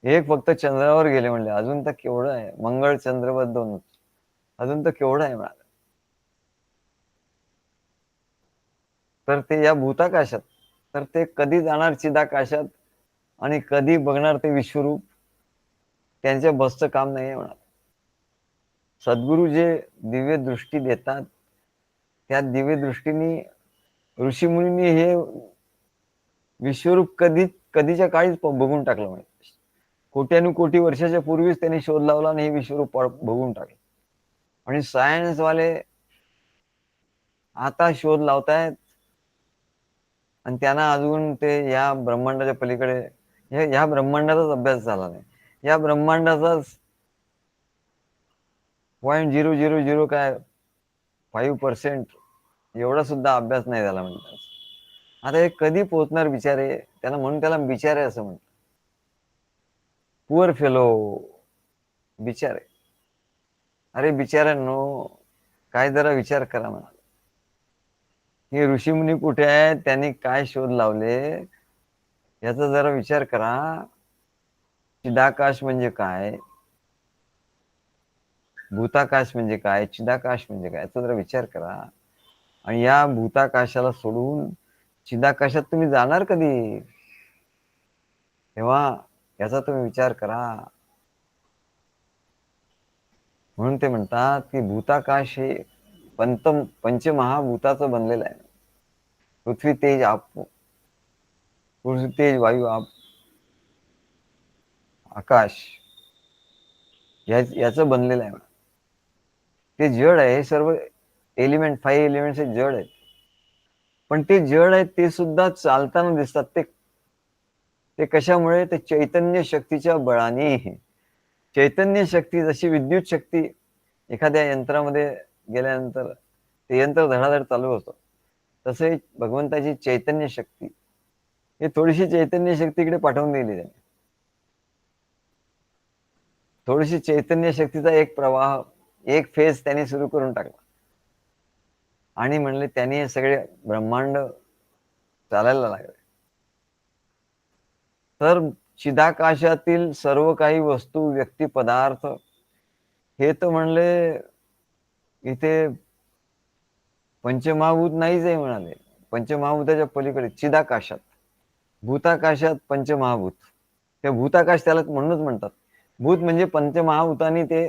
एक फक्त चंद्रावर गेले म्हणले अजून तर केवढं आहे. मंगळ चंद्रवत दोन अजून तर केवढं आहे म्हणाले. तर ते या भूताकाशात तर ते कधी जाणार चिदाकाशात आणि कधी बघणार ते विश्वरूप त्यांच्या बसचं काम नाही म्हणा. सद्गुरू जे दिव्य दृष्टी देतात त्या दिव्य दृष्टीने ऋषीमुनींनी हे विश्वरूप कधीच्या काळीच बघून टाकलं म्हणजे कोट्यानुकोटी वर्षाच्या पूर्वीच त्यांनी शोध लावला आणि हे विश्वरूप बघून टाकलं. आणि सायन्सवाले आता शोध लावतायत आणि त्यांना अजून ते या ब्रह्मांडाच्या पलीकडे ह्या ब्रह्मांडाचाच अभ्यास झाला नाही. या ब्रह्मांडाचाच 0.000 काय 5% एवढा सुद्धा अभ्यास नाही झाला म्हणतात. आता हे कधी पोहोचणार बिचारे त्यांना म्हणून त्याला बिचारे असं म्हणतात. पुअर फेलो बिचारे. अरे बिचाऱ्यांनो काय जरा विचार करा म्हणा. हे ऋषीमुनी कुठे आहेत, त्यांनी काय शोध लावले याचा जरा विचार करा. चिदाकाश म्हणजे काय, भूताकाश म्हणजे काय, चिदाकाश म्हणजे काय याचा जरा विचार करा. आणि या भूताकाशाला सोडून चिदाकाशात तुम्ही जाणार कधी, तेव्हा याचा तुम्ही विचार करा. म्हणून ते म्हणतात की भूताकाश हे पंचमहाभूताचं बनलेलं आहे. पृथ्वी तेज आप, पृथ्वी तेज वायू आप, आकाश याचं बनलेलं आहे. ते जड आहे. हे सर्व एलिमेंट 5 एलिमेंट्स हे जड आहेत. पण ते जड आहेत ते सुद्धा चालताना दिसतात. ते कशामुळे? ते चैतन्य शक्तीच्या बळाने. चैतन्य शक्ती जशी विद्युत शक्ती एखाद्या यंत्रामध्ये गेल्यानंतर ते यंत्र धडाधड चालू होतं, तसे भगवंताची चैतन्य शक्ती हे थोडीशी चैतन्य शक्तीकडे पाठवून दिली त्याने. थोडीशी चैतन्य शक्तीचा एक प्रवाह, एक फेज त्यांनी सुरू करून टाकला आणि म्हणले त्यांनी हे सगळे ब्रह्मांड चालायला लागले. तर चिदाकाशातील सर्व काही वस्तू, व्यक्ती, पदार्थ हे तर म्हणले इथे पंचमहाभूत नाहीच आहे म्हणाले. पंचमहाभूताच्या पलीकडे चिदाकाशात, भूताकाशात पंचमहाभूत. ते भूताकाश त्याला म्हणूनच म्हणतात. भूत म्हणजे पंचमहाभूतांनी ते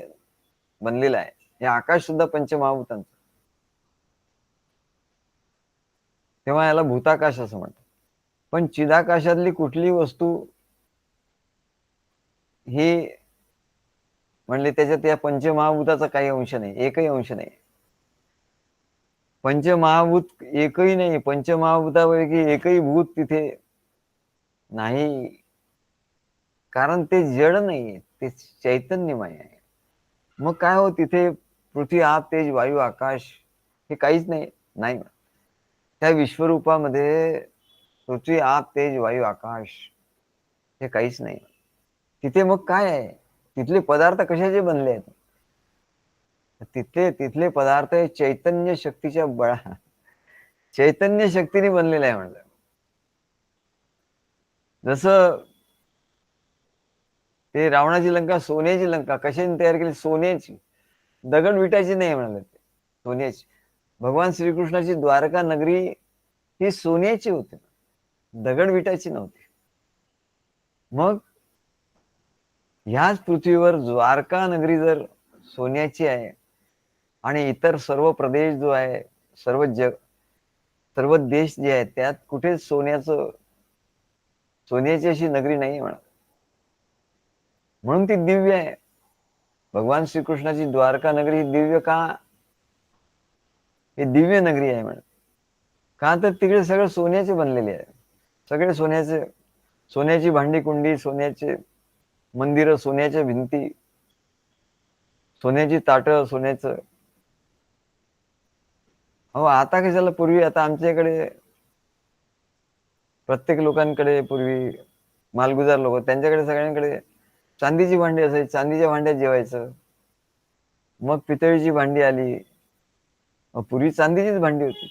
बनलेलं आहे. हे आकाश सुद्धा पंचमहाभूतांचं, तेव्हा याला भूताकाश असं म्हणतात. पण चिदाकाशातली कुठली वस्तू ही म्हणले त्याच्यात या पंचमहाभूताचा काही अंश नाही, एकही अंश नाही. पंचमहाभूत एकही नाही. पंचमहाभूतापैकी एकही भूत तिथे नाही, कारण ते जड नाही, ते चैतन्यमय आहे. मग काय हो तिथे पृथ्वी आप तेज वायू आकाश हे काहीच नाही. त्या विश्वरूपामध्ये पृथ्वी आप तेज वायू आकाश हे काहीच नाही. तिथे मग काय आहे? तिथले पदार्थ कशाचे बनले आहेत? तिथले पदार्थ हे चैतन्य शक्तीच्या चैतन्य शक्तीने बनलेलं आहे म्हणलं. जसं ते रावणाची लंका सोन्याची लंका कशाने तयार केली? सोन्याची. दगड विटायची नाही म्हणाले ते. सोन्याची. भगवान श्रीकृष्णाची द्वारका नगरी ही सोन्याची होती. दगड विटायची नव्हती. मग ह्याच पृथ्वीवर द्वारका नगरी जर सोन्याची आहे आणि इतर सर्व प्रदेश जो आहे, सर्व जग, सर्व देश जे आहेत त्यात कुठेच सोन्याची अशी नगरी नाही म्हणा. म्हणून ती दिव्य आहे. भगवान श्रीकृष्णाची द्वारका नगरी ही दिव्य का? ही दिव्य नगरी आहे म्हणा. का तर तिकडे सगळं सोन्याचे बनलेले आहे. सगळे सोन्याची भांडी कुंडी, सोन्याचे मंदिरं, सोन्याच्या भिंती, सोन्याची ताटं, सोन्याचं. अहो आता कशाला? पूर्वी आता आमच्याकडे प्रत्येक लोकांकडे पूर्वी मालगुजार लोक, त्यांच्याकडे सगळ्यांकडे चांदीची भांडी असायची. चांदीच्या भांड्यात जेवायचं. मग पितळीची भांडी आली. पूर्वी चांदीचीच भांडी होती.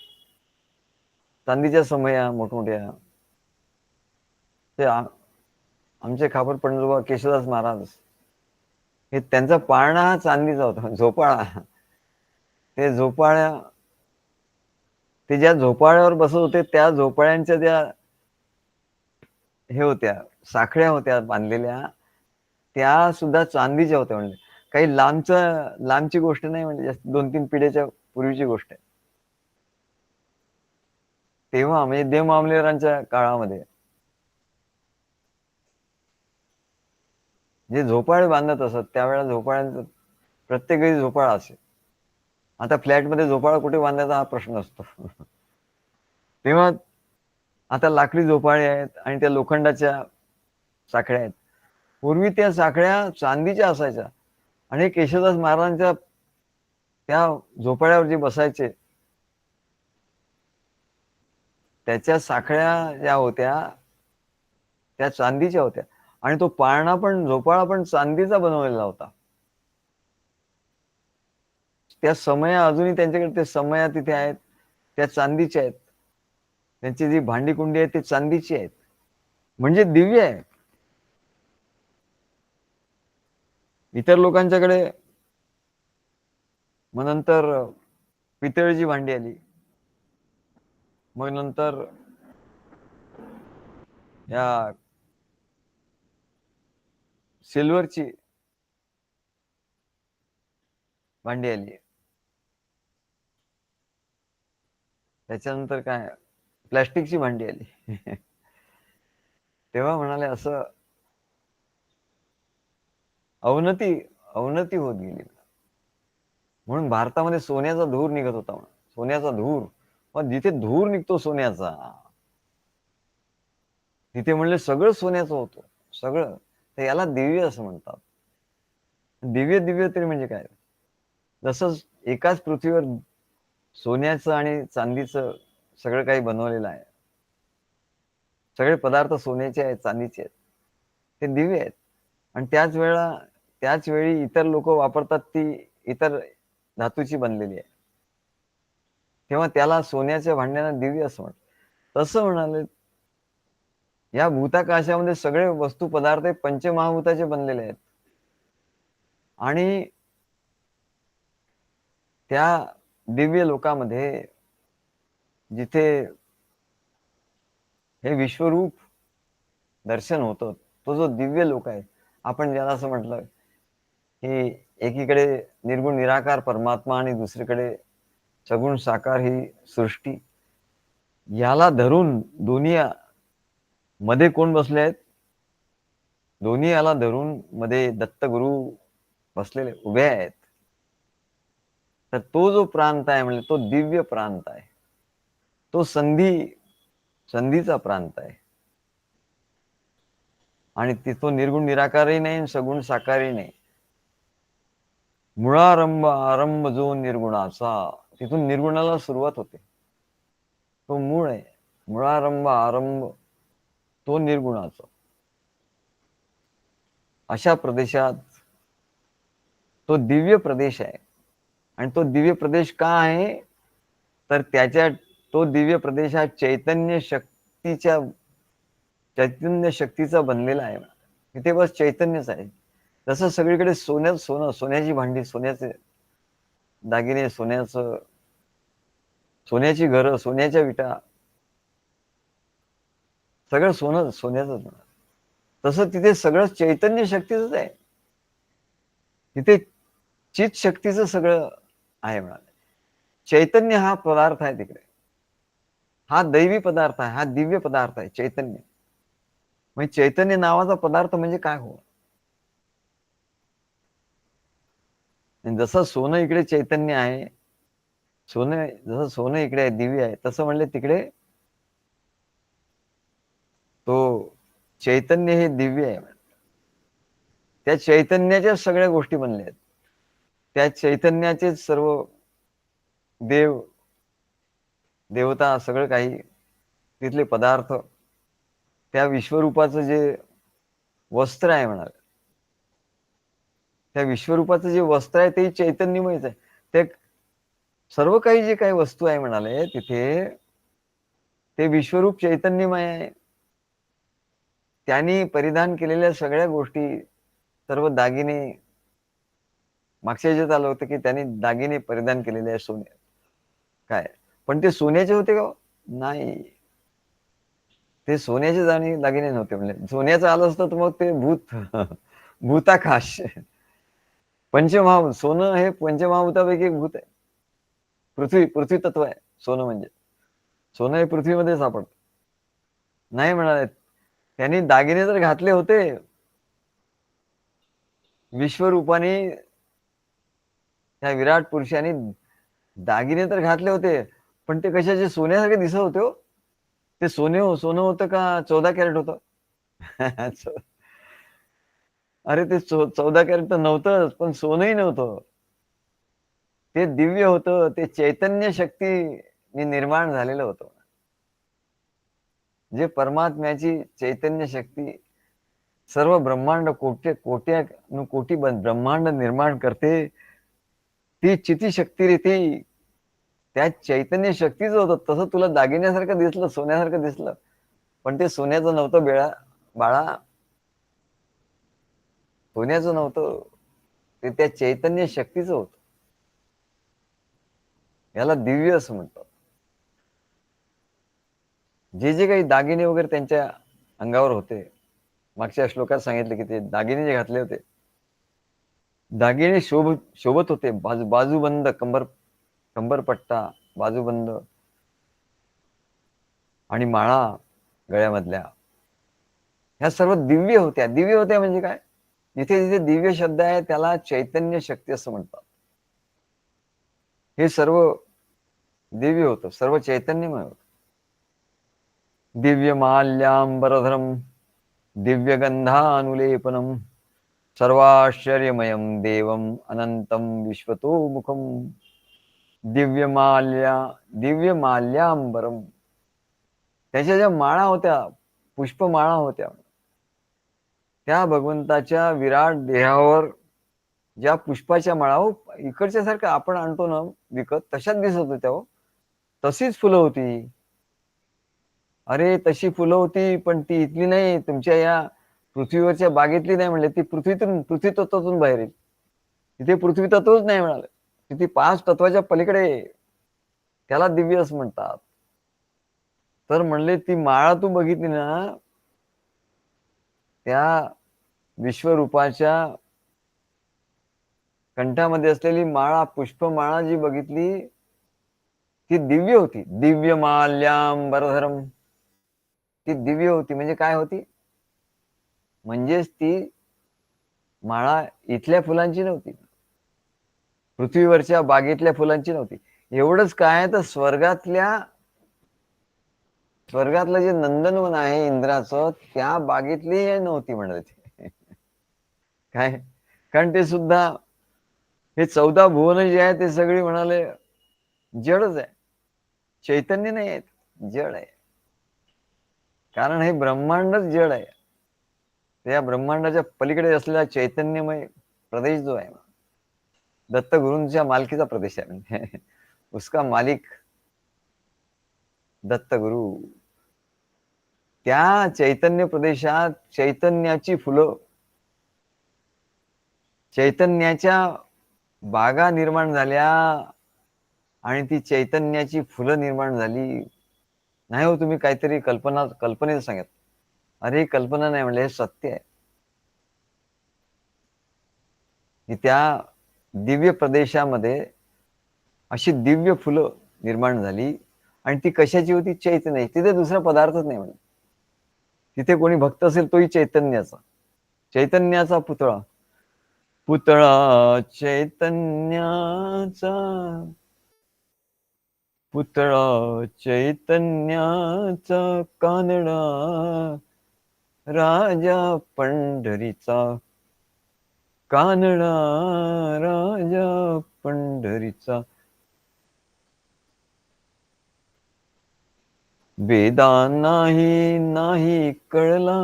चांदीच्या समया मोठमोठ्या. ते आमचे खापर पंढरबा केशवदास महाराज, हे त्यांचा पाळणा हा चांदीचा होता. झोपाळा. ते ज्या झोपाळ्यावर बसत होते त्या झोपाळ्यांच्या ज्या हे होत्या, साखळ्या होत्या बांधलेल्या, त्या सुद्धा चांदीच्या होत्या. म्हणजे काही लांबची गोष्ट नाही, म्हणजे 2-3 पिढ्याच्या पूर्वीची गोष्ट आहे. तेव्हा म्हणजे देव मामलेकरांच्या काळामध्ये जे झोपाळे बांधत असत त्यावेळेला झोपाळ्यांचं प्रत्येक वेळी झोपाळा असे. आता फ्लॅटमध्ये झोपाळा कुठे बांधायचा हा प्रश्न असतो. तेव्हा आता लाकडी झोपाळे आहेत आणि त्या लोखंडाच्या साखळ्या आहेत. पूर्वी त्या साखळ्या चांदीच्या असायच्या आणि केशवदास महाराजांच्या त्या झोपाळ्यावर जे बसायचे त्याच्या साखळ्या ज्या होत्या त्या चांदीच्या होत्या आणि तो झोपाळा पण चांदीचा बनवलेला होता. त्या समया अजूनही त्यांच्याकडे ते समया तिथे आहेत, त्या चांदीच्या आहेत. त्यांची जी भांडी कुंडी आहे ती चांदीची आहेत. म्हणजे दिव्य आहे. इतर लोकांच्याकडे मग नंतर पितळेची भांडी आली. मग नंतर या सिल्वरची भांडी आली. त्याच्यानंतर काय प्लॅस्टिकची भांडी आली. तेव्हा म्हणाले असं अवनती होत गेली. म्हणून भारतामध्ये सोन्याचा धूर निघत होता. सोन्याचा धूर. मग जिथे धूर निघतो सोन्याचा तिथे म्हणले सगळं सोन्याचं होतं. सगळं. तर याला दिव्य असं म्हणतात. दिव्य तरी म्हणजे काय? जसं एकाच पृथ्वीवर सोन्याचं आणि चांदीचं सगळं काही बनवलेलं आहे. सगळे पदार्थ सोन्याचे आहेत, चांदीचे आहेत. ते दिव्य आहेत. आणि त्याच वेळी इतर लोक वापरतात ती इतर धातूची बनलेली आहे. तेव्हा त्याला सोन्याच्या भांड्यांना दिव्य असं म्हणतात. तसं म्हणाले या भूताकाशामध्ये सगळे वस्तू पदार्थ पंचमहाभूताचे बनलेले आहेत. आणि त्या दिव्य लोकामध्ये जिथे हे विश्वरूप दर्शन होतं, तो जो दिव्य लोक आहे, आपण ज्याला असं म्हटलं की एकीकडे निर्गुण निराकार परमात्मा आणि दुसरीकडे सगुण साकार ही सृष्टी, याला धरून दोन्ही मध्ये कोण बसले आहेत? दोन्ही याला धरून मध्ये दत्तगुरु बसलेले उभे आहेत. तर तो जो प्रांत आहे म्हणजे तो दिव्य प्रांत आहे. तो संधीचा प्रांत आहे. आणि तो निर्गुण निराकारही नाही, सगुण साकारही नाही. मुळारंभ आरंभ जो निर्गुणाचा, तिथून निर्गुणाला सुरुवात होते. तो मूळ आहे. मुळारंभ आरंभ तो निर्गुणाचा. अशा प्रदेशात तो दिव्य प्रदेश आहे. आणि तो दिव्य प्रदेश का आहे, तर तो दिव्य प्रदेश हा चैतन्य शक्तीचा बनलेला आहे. तिथे बस चैतन्यच आहे. जसं सगळीकडे सोनं, सोन्याची भांडी, सोन्याचे दागिने, सोन्याची घरं, सोन्याच्या विटा, सगळं सोन्याचंच. तसं तिथे सगळं चैतन्य शक्तीच आहे. तिथे चित शक्तीचं सगळं आहे म्हणाले. चैतन्य हा पदार्थ आहे तिकडे. हा दैवी पदार्थ आहे, हा दिव्य पदार्थ आहे चैतन्य. म्हणजे चैतन्य नावाचा पदार्थ म्हणजे काय हो? जसं सोनं इकडे चैतन्य आहे, जसं सोनं इकडे आहे, दिव्य आहे, तसं म्हणले तिकडे तो चैतन्य हे दिव्य आहे. त्या चैतन्याच्या सगळ्या गोष्टी बनल्या आहेत. त्या चैतन्याचे सर्व देव देवता सगळं काही, तिथले पदार्थ, त्या विश्वरूपाचं जे वस्त्र आहे म्हणाले, त्या विश्वरूपाचं जे वस्त्र आहे ते चैतन्यमयच आहे. ते सर्व काही जे काही वस्तू आहे म्हणाले तिथे, ते विश्वरूप चैतन्यमय आहे. त्यांनी परिधान केलेल्या सगळ्या गोष्टी, सर्व दागिने, मागच्या याच्यात आलं होतं की त्यांनी दागिने परिधान केलेले आहे सोने, काय पण ते सोन्याचे होते का? नाही, ते सोन्याचे दागिने नव्हते. म्हणजे सोन्याचं आलं असतं तर मग ते भूताकाश, सोनं हे पंचमहाभूतापैकी एक भूत आहे. पृथ्वी तत्व आहे सोनं. म्हणजे सोनं हे पृथ्वीमध्ये सापडतं. नाही म्हणाले, त्यांनी दागिने तर घातले होते विश्वरूपाने, त्या विराट पुरुषाने दागिने तर घातले होते, पण ते कशाचे? सोन्यासारखे दिसत होते हो. ते सोनं होतं का 14 कॅरेट होतं? अरे ते 14 कॅरेट तर नव्हतंच, पण सोनंही नव्हतं. ते दिव्य होतं, ते चैतन्य शक्तीने निर्माण झालेलं होतं. जे परमात्म्याची चैतन्य शक्ती सर्व ब्रह्मांड, कोटी ब्रह्मांड निर्माण करते, ती चिती शक्ती रे ती. त्या चैतन्य शक्तीच होतं. तसं तुला दागिन्यासारखं दिसलं, सोन्यासारखं दिसलं, पण ते सोन्याचं नव्हतं बाळा. सोन्याचं नव्हतं, ते त्या चैतन्य शक्तीचं होतं. याला दिव्य असं म्हणतात. जे जे काही दागिने वगैरे त्यांच्या अंगावर होते, मागच्या श्लोकात सांगितले की ते दागिने जे घातले होते, दागिने शोभत होते. बाजूबंद, कंबरपट्टा, बाजूबंद आणि माळा गळ्यामधल्या, ह्या सर्व दिव्य होत्या. दिव्य होत्या म्हणजे काय? जिथे जिथे दिव्य शब्द आहे त्याला चैतन्य शक्ती असं म्हणतात. हे सर्व दिव्य होतं, सर्व चैतन्यमय होतं. दिव्यमाल्याम्बरधरं दिव्यगंधानुलेपनम सर्वाश्चर्यमयं देवम अनंतं विश्वतोमुखम दिव्यमाल्याम्बरम. त्याच्या ज्या माळा होत्या, पुष्पमाळा होत्या, त्या भगवंताच्या विराट देहावर ज्या पुष्पाच्या माळा, हो इकडच्या सारखं आपण आणतो ना विकत, तशाच दिसत होत्या हो. तशीच फुलं होती. अरे तशी फुलं होती, पण ती इथली नाही, तुमच्या या पृथ्वीवरच्या बागेतली नाही म्हणले. ती पृथ्वी तत्वातून बाहेर येईल. तिथे पृथ्वी तत्वच नाही म्हणाले. तिथे 5 तत्वाच्या पलीकडे, त्याला दिव्य असं म्हणतात. तर म्हणले ती माळा तू बघितली ना, त्या विश्वरूपाच्या कंठामध्ये असलेली माळा, पुष्पमाळा जी बघितली, ती दिव्य होती. दिव्यमाल्याम्बरधरम, ती दिव्य होती. म्हणजे काय होती? म्हणजेच ती माळा इथल्या फुलांची नव्हती, पृथ्वीवरच्या बागेतल्या फुलांची नव्हती. एवढंच काय, तर स्वर्गातलं जे नंदनवन आहे इंद्राचं, त्या बागेतली नव्हती म्हणायची. काय? कारण ते सुद्धा, हे 14 भुवन जे आहे ते सगळी म्हणाले जडच आहे, चैतन्य नाही आहे, जड आहे. कारण हे ब्रह्मांडच जड आहे. त्या ब्रह्मांडाच्या पलीकडे असलेला चैतन्यमय प्रदेश जो आहे, दत्तगुरूंच्या मालकीचा प्रदेश आहे. म्हणजे उसका मालिक दत्तगुरु. त्या चैतन्य प्रदेशात चैतन्याची फुलं, चैतन्याच्या बागा निर्माण झाल्या आणि ती चैतन्याची फुलं निर्माण झाली. नाही हो, तुम्ही काहीतरी कल्पनेचं सांगत. अरे कल्पना नाही म्हणले, हे सत्य आहे की त्या दिव्य प्रदेशामध्ये अशी दिव्य फुलं निर्माण झाली आणि ती कशाची होती? चैतन्य. तिथे दुसरा पदार्थच नाही म्हणे. तिथे कोणी भक्त असेल तोही चैतन्याचा, चैतन्याचा पुतळा, पुतळा चैतन्याचा, पुतळा चैतन्याचा कानडा राजा पंढरीचा, कानडा राजा पंढरीचा. वेदा नाही नाही कळला,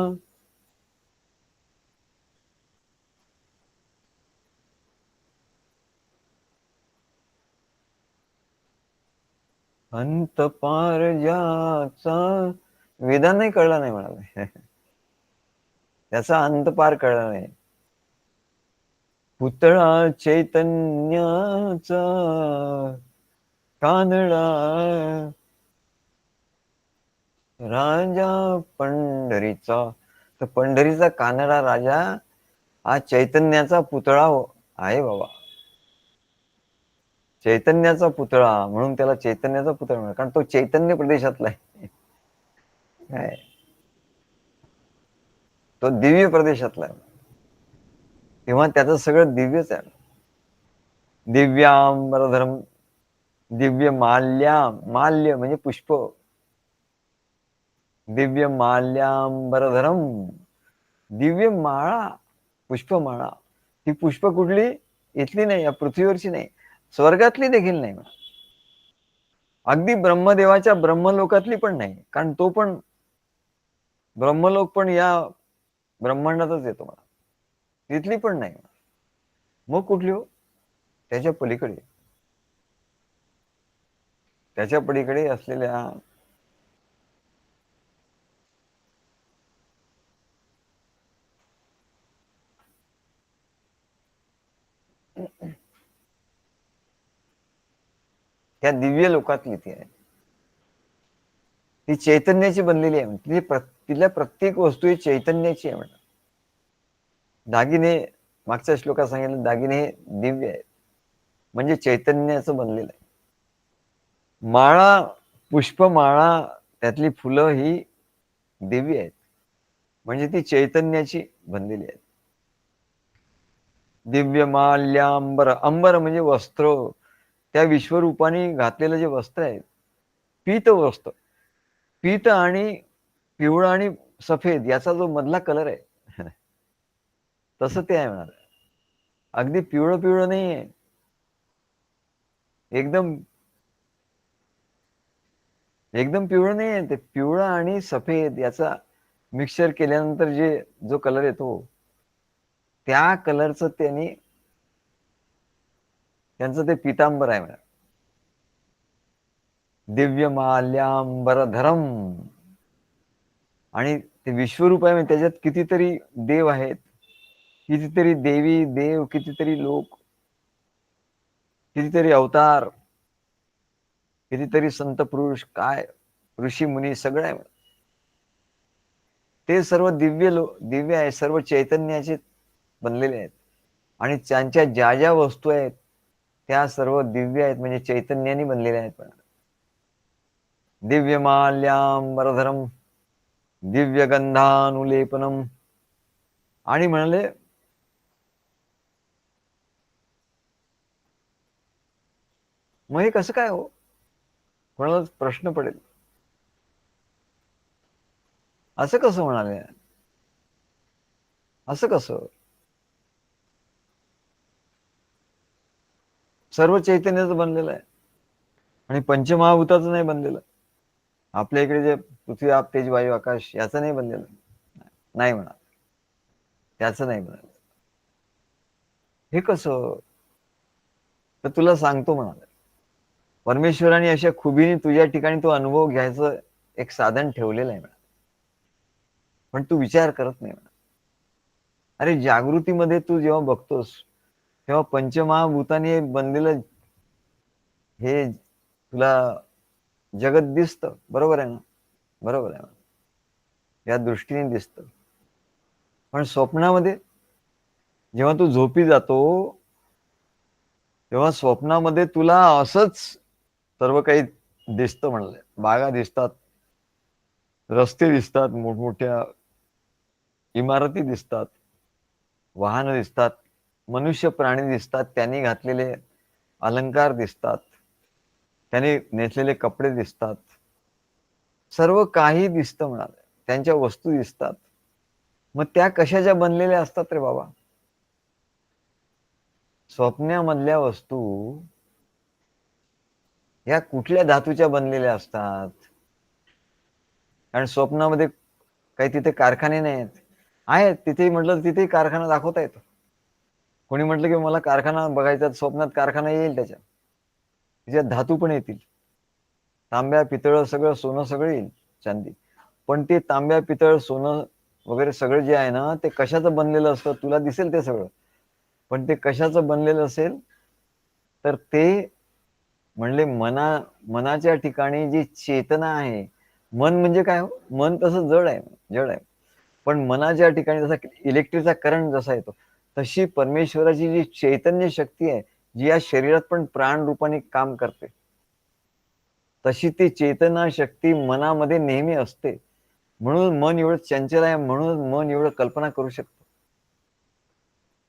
अंत पार ज्याचा. वेदा नाही कळला नाही म्हणाले, त्याचा अंत पार कळला नाही. पुतळा चैतन्याचा, कानडा राजा पंढरीचा. तर पंढरीचा कानडा राजा हा चैतन्याचा पुतळा आहे बाबा. चैतन्याचा पुतळा म्हणून त्याला चैतन्याचा पुतळा म्हणतात, कारण तो चैतन्य प्रदेशातला आहे. तो दिव्य प्रदेशातला आहे, तेव्हा त्याचं सगळं दिव्यच आहे. दिव्यांबरधरम, दिव्य माल्य म्हणजे पुष्प, दिव्य माल्याबरधरम, दिव्य माळा, पुष्पमाळा. ती पुष्प कुठली? इथली नाही, या पृथ्वीवरची नाही, स्वर्गातली देखील नाही, अगदी ब्रह्मदेवाच्या ब्रह्मलोकातली पण नाही, कारण तो पण ब्रह्मलोक पण या ब्रह्मांडातच येतो मला, तिथली पण नाही. मग कुठली हो? त्याच्या पलीकडे, त्याच्या पलीकडे असलेल्या त्या दिव्य लोकातली ती आहे. ती चैतन्याची बनलेली आहे. तिथल्या प्रत्येक वस्तू ही चैतन्याची आहे म्हणतात. दागिने, मागच्या श्लोकात सांगितलं, दागिने हे दिव्य आहेत, म्हणजे चैतन्याचं बनलेलं आहे. माळा, पुष्पमाळा, त्यातली फुलं ही दिव्य आहेत, म्हणजे ती चैतन्याची बनलेली आहेत. दिव्य माल्यांबर, अंबर म्हणजे वस्त्र, त्या विश्वरूपाने घातलेलं जे वस्त्र आहे, पीत वस्त्र, पीत आणि पिवळा आणि सफेद याचा जो मधला कलर आहे तसं ते आहे म्हणा. अगदी पिवळं पिवळं नाही आहे, एकदम एकदम पिवळं नाही आहे ते, पिवळा आणि सफेद याचा मिक्सचर केल्यानंतर जो कलर येतो, त्या कलरचं त्यांचं ते पितांबर आहे म्हणा. दिव्य माल्याबरधरम, आणि ते विश्वरूप आहे, त्याच्यात कितीतरी देव आहेत, कितीतरी देवी देव, कितीतरी लोक, कितीतरी अवतार, कितीतरी संत पुरुष, काय ऋषी मुनी, सगळं आहे. ते सर्व दिव्य आहे, सर्व चैतन्याचे बनलेले आहेत, आणि त्यांच्या ज्या ज्या वस्तू आहेत त्या सर्व दिव्य आहेत, म्हणजे चैतन्याने बनलेल्या आहेत. पण दिव्य माल्याबरधरम, दिव्य गंधानुलेपनम. आणि म्हणाले, मग हे कसं काय हो? कोणाला प्रश्न पडेल, असं कसं म्हणाले, असं कसं? सर्व चैतन्याचं बनलेलं आहे, आणि पंचमहाभूताचं नाही बनलेलं. आपल्या इकडे जे पृथ्वी, आप, तेज, वायू, आकाश याचं नाही बनलेलं, नाही म्हणा. त्याचं नाही म्हणाले. हे कसं? तर तुला सांगतो म्हणाले. परमेश्वराने अशा खुबीने तुझ्या ठिकाणी तो अनुभव घ्यायचं एक साधन ठेवलेलं आहे म्हणाले. पण तू विचार करत नाही म्हणाले. अरे जागृतीमध्ये तू जेव्हा बघतोस तेव्हा पंचमहाभूताने बनलेलं हे तुला जगत दिसतं. बरोबर आहे ना? बरोबर आहे. या दृष्टीने दिसतं. पण स्वप्नामध्ये जेव्हा तू झोपी जातो तेव्हा स्वप्नामध्ये तुला असंच सर्व काही दिसतं म्हणलंय. बागा दिसतात, रस्ते दिसतात, मोठमोठ्या इमारती दिसतात, वाहनं दिसतात, मनुष्य प्राणी दिसतात, त्यांनी घातलेले अलंकार दिसतात, त्यांनी नेसलेले कपडे दिसतात. सर्व काही दिसतं म्हणाले. त्यांच्या वस्तू दिसतात. मग त्या कशाच्या बनलेल्या असतात रे बाबा? स्वप्नामधल्या वस्तू ह्या कुठल्या धातूच्या बनलेल्या असतात? कारण स्वप्नामध्ये काही तिथे कारखाने नाहीत. आहेत तिथे म्हटलं तिथेही कारखाना दाखवता येतो. कोणी म्हटलं की मला कारखाना बघायचा, स्वप्नात कारखाना येईल त्याच्यात. त्याच्यात धातू पण येतील. तांब्या, पितळ सगळं, सोनं सगळं येईल, चांदी. पण ते तांब्या, पितळ, सोनं वगैरे सगळं जे आहे ना, ते कशाचं बनलेलं असतं तुला दिसेल ते सगळं. पण ते कशाचं बनलेलं असेल तर ते म्हणले मनाच्या ठिकाणी जी चेतना आहे. मन म्हणजे काय हो? मन तसं जड आहे, जड आहे. पण मनाच्या ठिकाणी जसा इलेक्ट्रिकचा करंट जसा येतो, तशी परमेश्वराची जी चैतन्य शक्ती आहे, जी या शरीरात पण प्राण रूपाने काम करते. तशी ती चेतना शक्ती मनामध्ये नेहमी असते. म्हणून मन एवढं चंचल आहे, म्हणून मन एवढं कल्पना करू शकतो.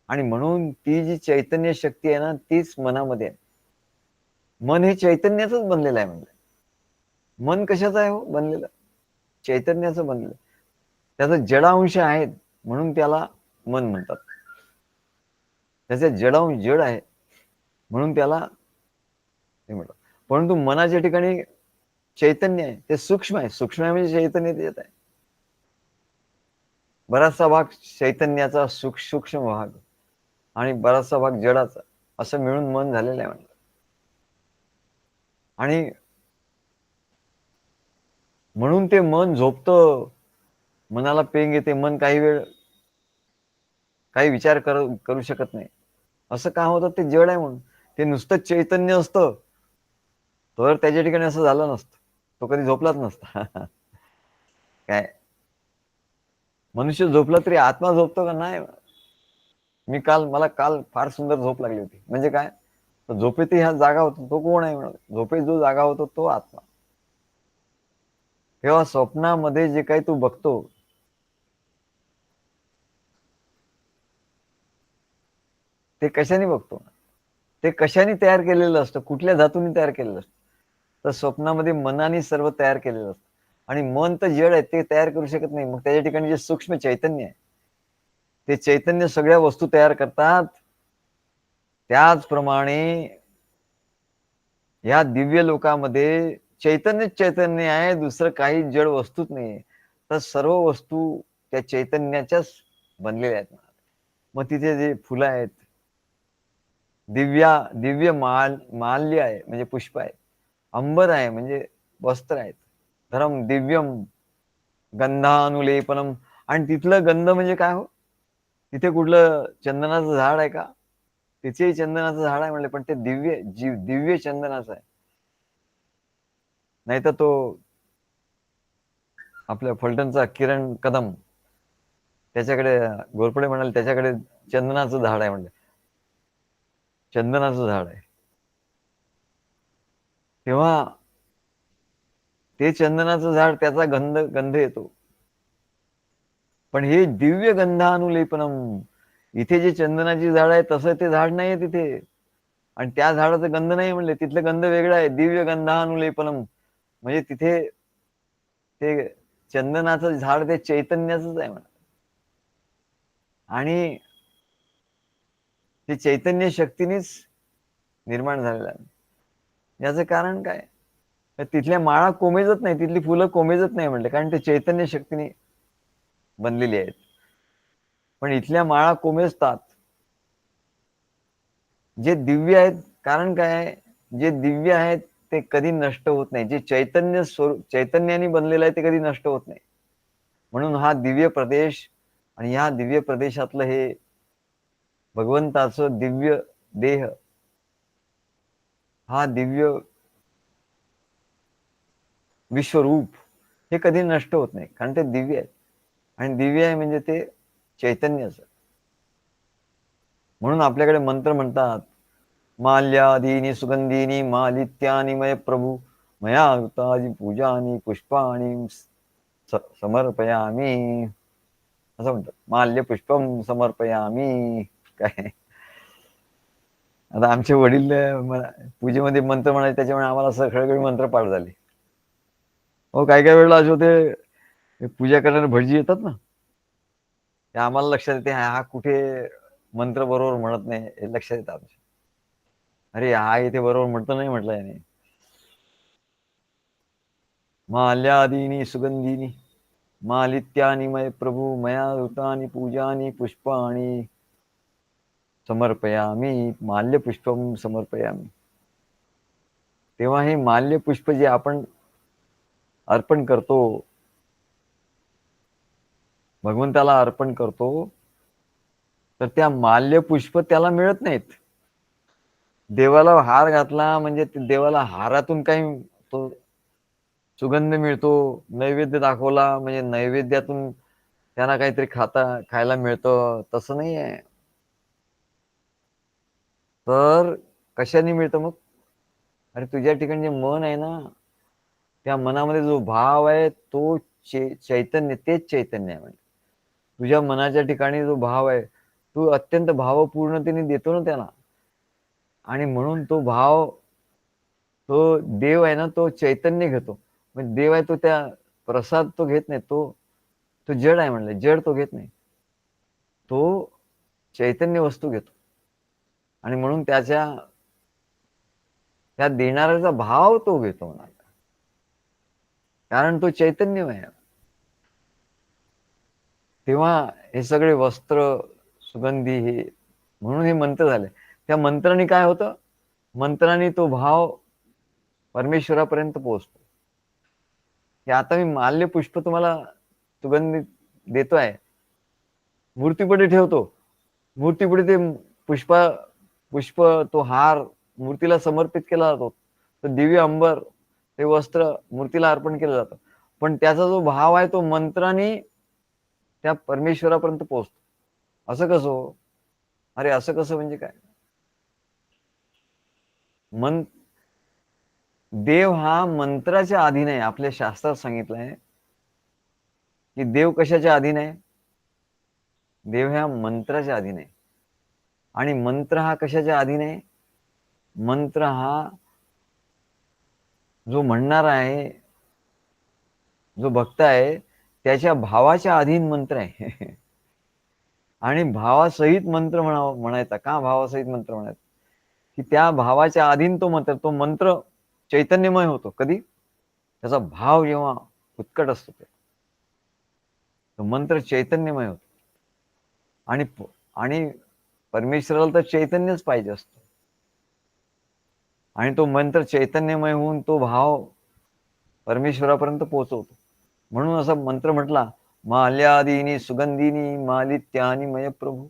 आणि म्हणून ती जी चैतन्य शक्ती आहे ना, तीच मनामध्ये आहे. मन हे चैतन्याचंच बनलेलं आहे म्हणजे. मन कशाचं आहे हो बनलेलं? चैतन्याचं बनलेलं. त्याचा जडांश आहेत म्हणून त्याला मन म्हणतात. त्याचे जडांश जड आहे म्हणून त्याला हे म्हणतात. परंतु मनाच्या ठिकाणी चैतन्य आहे. ते सूक्ष्म आहे. सूक्ष्म आहे म्हणजे चैतन्य त्याच्यात आहे. बराचसा भाग चैतन्याचा सूक्ष्म भाग आणि बराचसा भाग जडाचा असं मिळून मन झालेलं आहे म्हणतात. आणि म्हणून ते मन झोपतं. मनाला पेंग येते. मन काही वेळ काही विचार करू शकत नाही. असं का होतं? ते जड आहे म्हणून. ते नुसतं चैतन्य असतं तर त्याच्या ठिकाणी असं झालं नसतं. तो कधी झोपलाच नसता. काय? मनुष्य झोपला तरी आत्मा झोपतो का? नाही. मला काल फार सुंदर झोप लागली होती. म्हणजे काय? झोपेतही हा जागा होतो. तो कोण आहे म्हणून? झोपेत जो जागा होतो तो आत्मा. तेव्हा स्वप्नामध्ये जे काही तू बघतो ते कशाने बघतो? ते कशाने तयार केलेलं असतं? कुठल्या धातूने तयार केलेलं असतं? तर स्वप्नामध्ये मनाने सर्व तयार केलेलं असतं. आणि मन तर जड आहे, ते तयार करू शकत नाही. मग त्याच्या ठिकाणी जे सूक्ष्म चैतन्य आहे, ते चैतन्य सगळ्या वस्तू तयार करतात. त्याचप्रमाणे या दिव्य लोकामध्ये चैतन्य आहे, दुसरं काही जड वस्तूच नाही. तर सर्व वस्तू त्या चैतन्याच्याच बनलेल्या आहेत. मग तिथे जे फुलं आहेत, दिव्य माल्य आहे म्हणजे पुष्प आहे. अंबर आहे म्हणजे वस्त्र आहेत. धरम दिव्यम गंधानुलेपनम. आणि तिथलं गंध म्हणजे काय हो? तिथे कुठलं चंदनाचं झाड आहे का? तिथेही चंदनाचं झाड आहे म्हणले, पण ते दिव्य चंदनाचं आहे. नाहीतर तो आपल्या फलटणचा किरण कदम त्याच्याकडे घोरपडे म्हणाले त्याच्याकडे चंदनाचं झाड आहे म्हणले. चंदनाचं झाड आहे. तेव्हा ते चंदनाचं झाड त्याचा गंध येतो. पण हे दिव्य गंधानुलेपनम. इथे जे चंदनाची झाड आहे तसं ते झाड नाहीये तिथे. आणि त्या झाडाचा गंध नाही म्हणले, तिथलं गंध वेगळा आहे. दिव्य गंधानुलेपनम. म्हणजे तिथे ते चंदनाचं झाड ते चैतन्याचंच आहे म्हणा. आणि ते चैतन्य शक्तीनेच निर्माण झालेलं आहे. याचं कारण काय? तर तिथल्या माळा कोमेजत नाही, तिथली फुलं कोमेजत नाही म्हणले, कारण ते चैतन्य शक्तीने बनलेली आहेत. पण इथल्या माळा कोमेजतात. जे दिव्य आहेत, कारण काय, जे दिव्य आहेत ते कधी नष्ट होत नाही. जे चैतन्य स्वरूप चैतन्याने बनलेलं आहे ते कधी नष्ट होत नाही. म्हणून हा दिव्य प्रदेश आणि या दिव्य प्रदेशातलं हे भगवंताचं दिव्य देह, हा दिव्य विश्वरूप हे कधी नष्ट होत नाही, कारण ते दिव्य आहे. आणि दिव्य आहे म्हणजे ते चैतन्याचं. म्हणून आपल्याकडे मंत्र म्हणतात, माल्यादीनी सुगंधीनी मालित्यानि मय प्रभू मया ऋताजी पूजानी पुष्पाणी समर्पयामी, असं म्हणतात. माल्य पुष्पम समर्पयामी. काय आता आमचे वडील पूजेमध्ये मंत्र म्हणायचे, त्याच्यामुळे आम्हाला सगळे मंत्र पाठ झाले. हो, काय काय वेळेला असे होते, पूजा करणारे भटजी येतात ना, ते आम्हाला लक्षात येते हा कुठे मंत्र बरोबर म्हणत नाही, हे लक्षात येतं आमच्या. अरे हा इथे बरोबर म्हणतो नाही म्हटलं याने. माल्यादीनी सुगंधीनी मालित्यानि मय प्रभू मया ऋतानि पूजानी पुष्पाणी समर्पयामी, माल्य पुष्पम समर्पयामी. तेव्हा हे माल्य पुष्प जे आपण अर्पण करतो, भगवंताला अर्पण करतो, तर त्या माल्य पुष्प त्याला मिळत नाहीत. देवाला हार घातला म्हणजे देवाला हारातून काही तो सुगंध मिळतो, नैवेद्य दाखवला म्हणजे नैवेद्यातून त्यांना काहीतरी खायला मिळतं, तसं नाही आहे. तर कशाने मिळतं मग? अरे तुझ्या ठिकाणी जे मन आहे ना, त्या मनामध्ये जो भाव आहे तो चैतन्य, तेच चैतन्य आहे. म्हणजे तुझ्या मनाच्या ठिकाणी जो भाव आहे, तू अत्यंत भावपूर्णतेने देतो ना त्याला, आणि म्हणून तो भाव, तो देव आहे ना, तो चैतन्य घेतो. म्हणजे देव आहे तो त्या प्रसाद तो घेत नाही, तो तो जड आहे म्हणलं, जड तो घेत नाही, तो चैतन्य वस्तू घेतो. आणि म्हणून त्या देणाऱ्याचा भाव तो घेतो म्हणा, कारण तो चैतन्यमय आहे. तेव्हा हे सगळे वस्त्र, सुगंधी, हे म्हणून हे मंत्र झाले. त्या मंत्राने काय होतं? मंत्राने तो भाव परमेश्वरापर्यंत पोहोचतो. की आता मी माल्य पुष्प तुम्हाला सुगंधी देतोय, मूर्तीपुढे ठेवतो, मूर्तीपुढे ते पुष्प, तो हार मूर्तीला समर्पित केला जातो, तो दिव्य अंबर, ते वस्त्र मूर्तीला अर्पण केलं जातं. पण त्याचा जो भाव आहे तो मंत्राने त्या परमेश्वरापर्यंत पोहोचतो. असं कसं हो? अरे असं कसं म्हणजे काय? देव हा मंत्राच्या अधीन आहे. आपल्या शास्त्रात सांगितलंय की देव कशाच्या अधीन आहे? देव ह्या मंत्राच्या अधीन आहे. आणि मंत्र हा कशाच्या अधीन आहे? मंत्र हा जो म्हणणार आहे, जो भक्त आहे, त्याच्या भावाच्या अधीन मंत्र आहे. आणि भावासहित मंत्र म्हणायचा. का भावासहित मंत्र म्हणायचा? की त्या भावाच्या अधीन तो मंत्र चैतन्यमय होतो. कधी? त्याचा भाव जेव्हा उत्कट असतो, तो मंत्र चैतन्यमय होतो. आणि परमेश्वराला तर चैतन्यच पाहिजे असतो. आणि तो मंत्र चैतन्यमय होऊन तो भाव परमेश्वरापर्यंत पोहोचवतो. म्हणून असा मंत्र म्हटला, माल्यादीनी सुगंधीनी मालित्यानि मय प्रभू,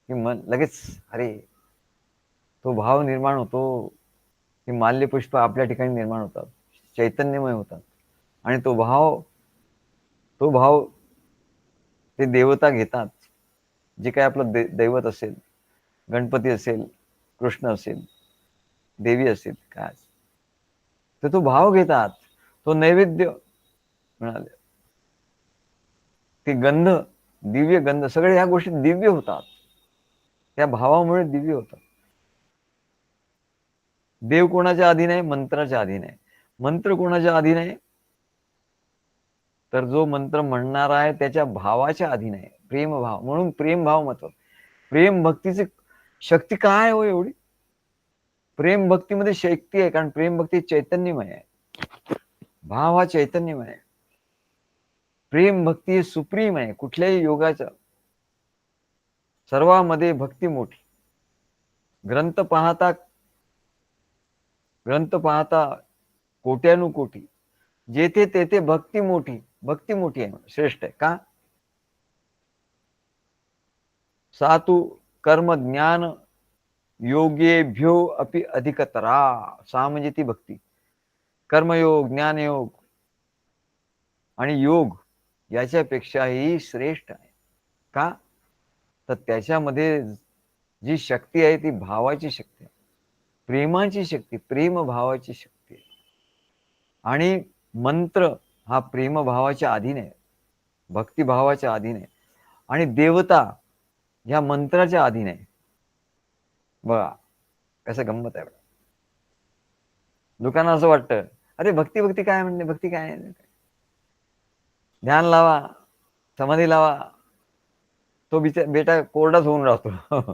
की लगेच अरे तो भाव निर्माण होतो. की माल्यपुष्प आपल्या ठिकाणी निर्माण होतात, चैतन्यमय होतात. आणि तो भाव ते देवता घेतात. जे काही आपलं दैवत असेल, गणपती असेल, कृष्ण असेल, देवी असेल, काय तर तो भाव घेतात. तो नैवेद्य म्हणाले, ते गंध, दिव्य गंध, सगळे ह्या गोष्टी दिव्य होतात, त्या भावामुळे दिव्य होतात. देव कोणाच्या अधीन आहे? मंत्राच्या अधीन आहे. मंत्र कोणाच्या अधीन आहे? तर जो मंत्र म्हणणार आहे त्याच्या भावाच्या अधीन आहे. प्रेम भाव, म्हणून प्रेम भाव महत्व. प्रेम भक्तीची शक्ती काय हो एवढी? प्रेम भक्तीमध्ये शक्ती आहे, कारण प्रेम भक्ती चैतन्यमय आहे. भाव हा चैतन्यमय आहे. प्रेम भक्ती सुप्रीम आहे कुठल्याही योगाच्या. सर्वांमध्ये भक्ती मोठी. ग्रंथ पाहता कोट्यानुकोटी, जेथे तेथे भक्ती मोठी. भक्ती मोठी आहे, श्रेष्ठ आहे. का? सातु कर्म ज्ञान योगेभ्यो अपि अधिकतरा. सा म्हणजे ती भक्ती. कर्मयोग, ज्ञानयोग आणि योग याच्यापेक्षाही श्रेष्ठ आहे. का? तर त्याच्यामध्ये जी शक्ती आहे ती भावाची शक्ती आहे, प्रेमाची शक्ती, प्रेम भावाची शक्ती आहे. आणि मंत्र हा प्रेम भावाच्या अधीन आहे, भक्तिभावाच्या अधीन आहे. आणि देवता ह्या मंत्राच्या अधीन आहे. बघा कसं गंमत आहे. लोकांना असं वाटतं, अरे भक्ती भक्ती काय म्हणते, भक्ती काय, ध्यान लावा, समाधी लावा, तो बेटा कोरडाच होऊन राहतो.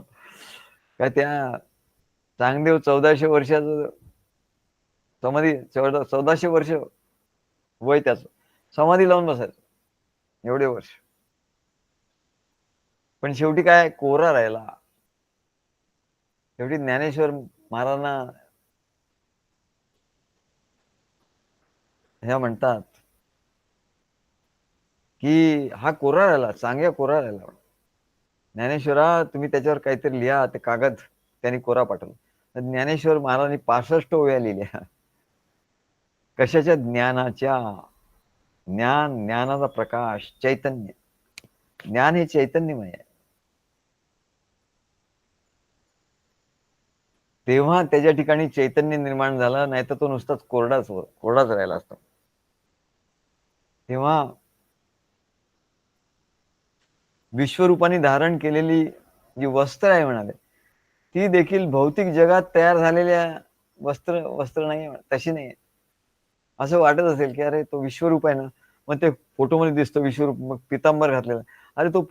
काय त्या चांगदेव 1400 वर्षाचं समाधी, 1400 वर्ष वय त्याचं, समाधी लावून बसायचं एवढे वर्ष. पण शेवटी काय, कोरा राहिला. शेवटी ज्ञानेश्वर महाराजांना ह्या म्हणतात की हा कोरा राहिला, चांगला कोरा राहिला. ज्ञानेश्वरा तुम्ही त्याच्यावर काहीतरी लिहा. ते कागद त्यांनी कोरा पाठवला. ज्ञानेश्वर महाराजांनी 65 ओव्या लिहिल्या. कशाच्या? ज्ञानाच्या. ज्ञान, ज्ञानाचा प्रकाश, चैतन्य. ज्ञान हे चैतन्यमय आहे. तेव्हा त्याच्या ठिकाणी चैतन्य निर्माण झालं, नाही तर तो नुसताच कोरडाच राहिला असतो. तेव्हा विश्वरूपाने धारण केलेली जी वस्त्र आहे म्हणाले, ती देखील भौतिक जगात तयार झालेल्या वस्त्र नाही, तशी नाही. असं वाटत असेल की अरे तो विश्वरूप आहे ना, मग ते फोटोमध्ये दिसतो विश्वरूप, मग पितांबर घातलेला. अरे तो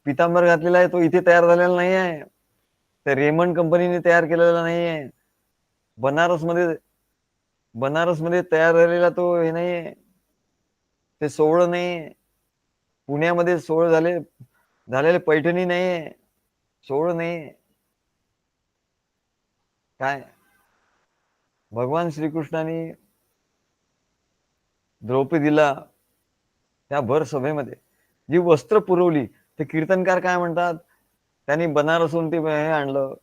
पितांबर घातलेला आहे, तो इथे तयार झालेला नाही आहे, त्या रेमंड कंपनीने तयार केलेला नाही आहे. बनारसमध्ये तयार झालेला तो हे नाहीये, ते सोहळं नाहीये. पुण्यामध्ये सोहळ झालेले पैठणी नाहीये, सोहळ नाहीये. काय? भगवान श्रीकृष्णाने द्रौपदीला त्या भर सभेमध्ये जी वस्त्र पुरवली, ते कीर्तनकार काय म्हणतात, त्यांनी बनारसून ते हे आणलं,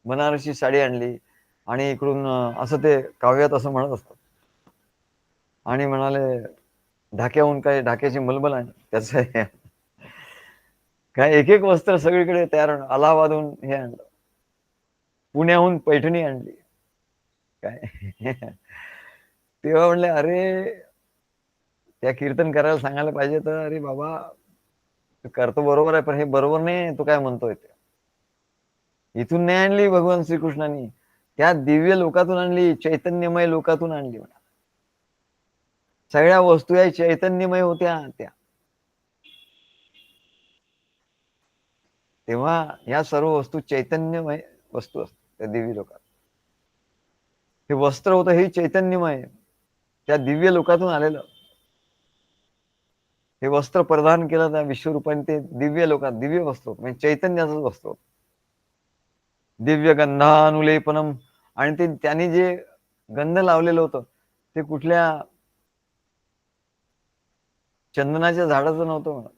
बनारसी साडी आणली आणि इकडून असं ते काव्यात असं म्हणत असतात. आणि म्हणाले ढाक्याहून काय, ढाक्याची मलमल आहे त्याचं काय, एक एक वस्त्र सगळीकडे तयार. अलाहाबादहून हे आणलं, पुण्याहून पैठणी आणली. काय तेव्हा म्हणले अरे त्या कीर्तन करायला सांगायला पाहिजे तर, अरे बाबा तू करतो बरोबर आहे, पण हे बरोबर नाही तू काय म्हणतोय ते. इथून नाही आणली भगवान श्रीकृष्णांनी, त्या दिव्य लोकातून आणली, चैतन्यमय लोकातून आणली. म्हणा सगळ्या वस्तू या चैतन्यमय होत्या त्या. तेव्हा या सर्व वस्तू चैतन्यमय वस्तू असतात त्या दिव्य लोकात. हे वस्त्र होतं हे चैतन्यमय, त्या दिव्य लोकातून आलेलं. हे वस्त्र प्रदान केलं त्या विश्वरूपाने, ते दिव्य लोकात दिव्य वस्त्र म्हणजे चैतन्याचं वस्त्र होतं. दिव्य गंधानुलेपनम. आणि ते त्यांनी जे गंध लावलेलं होतं ते कुठल्या चंदनाच्या झाडाचं नव्हतं म्हणत,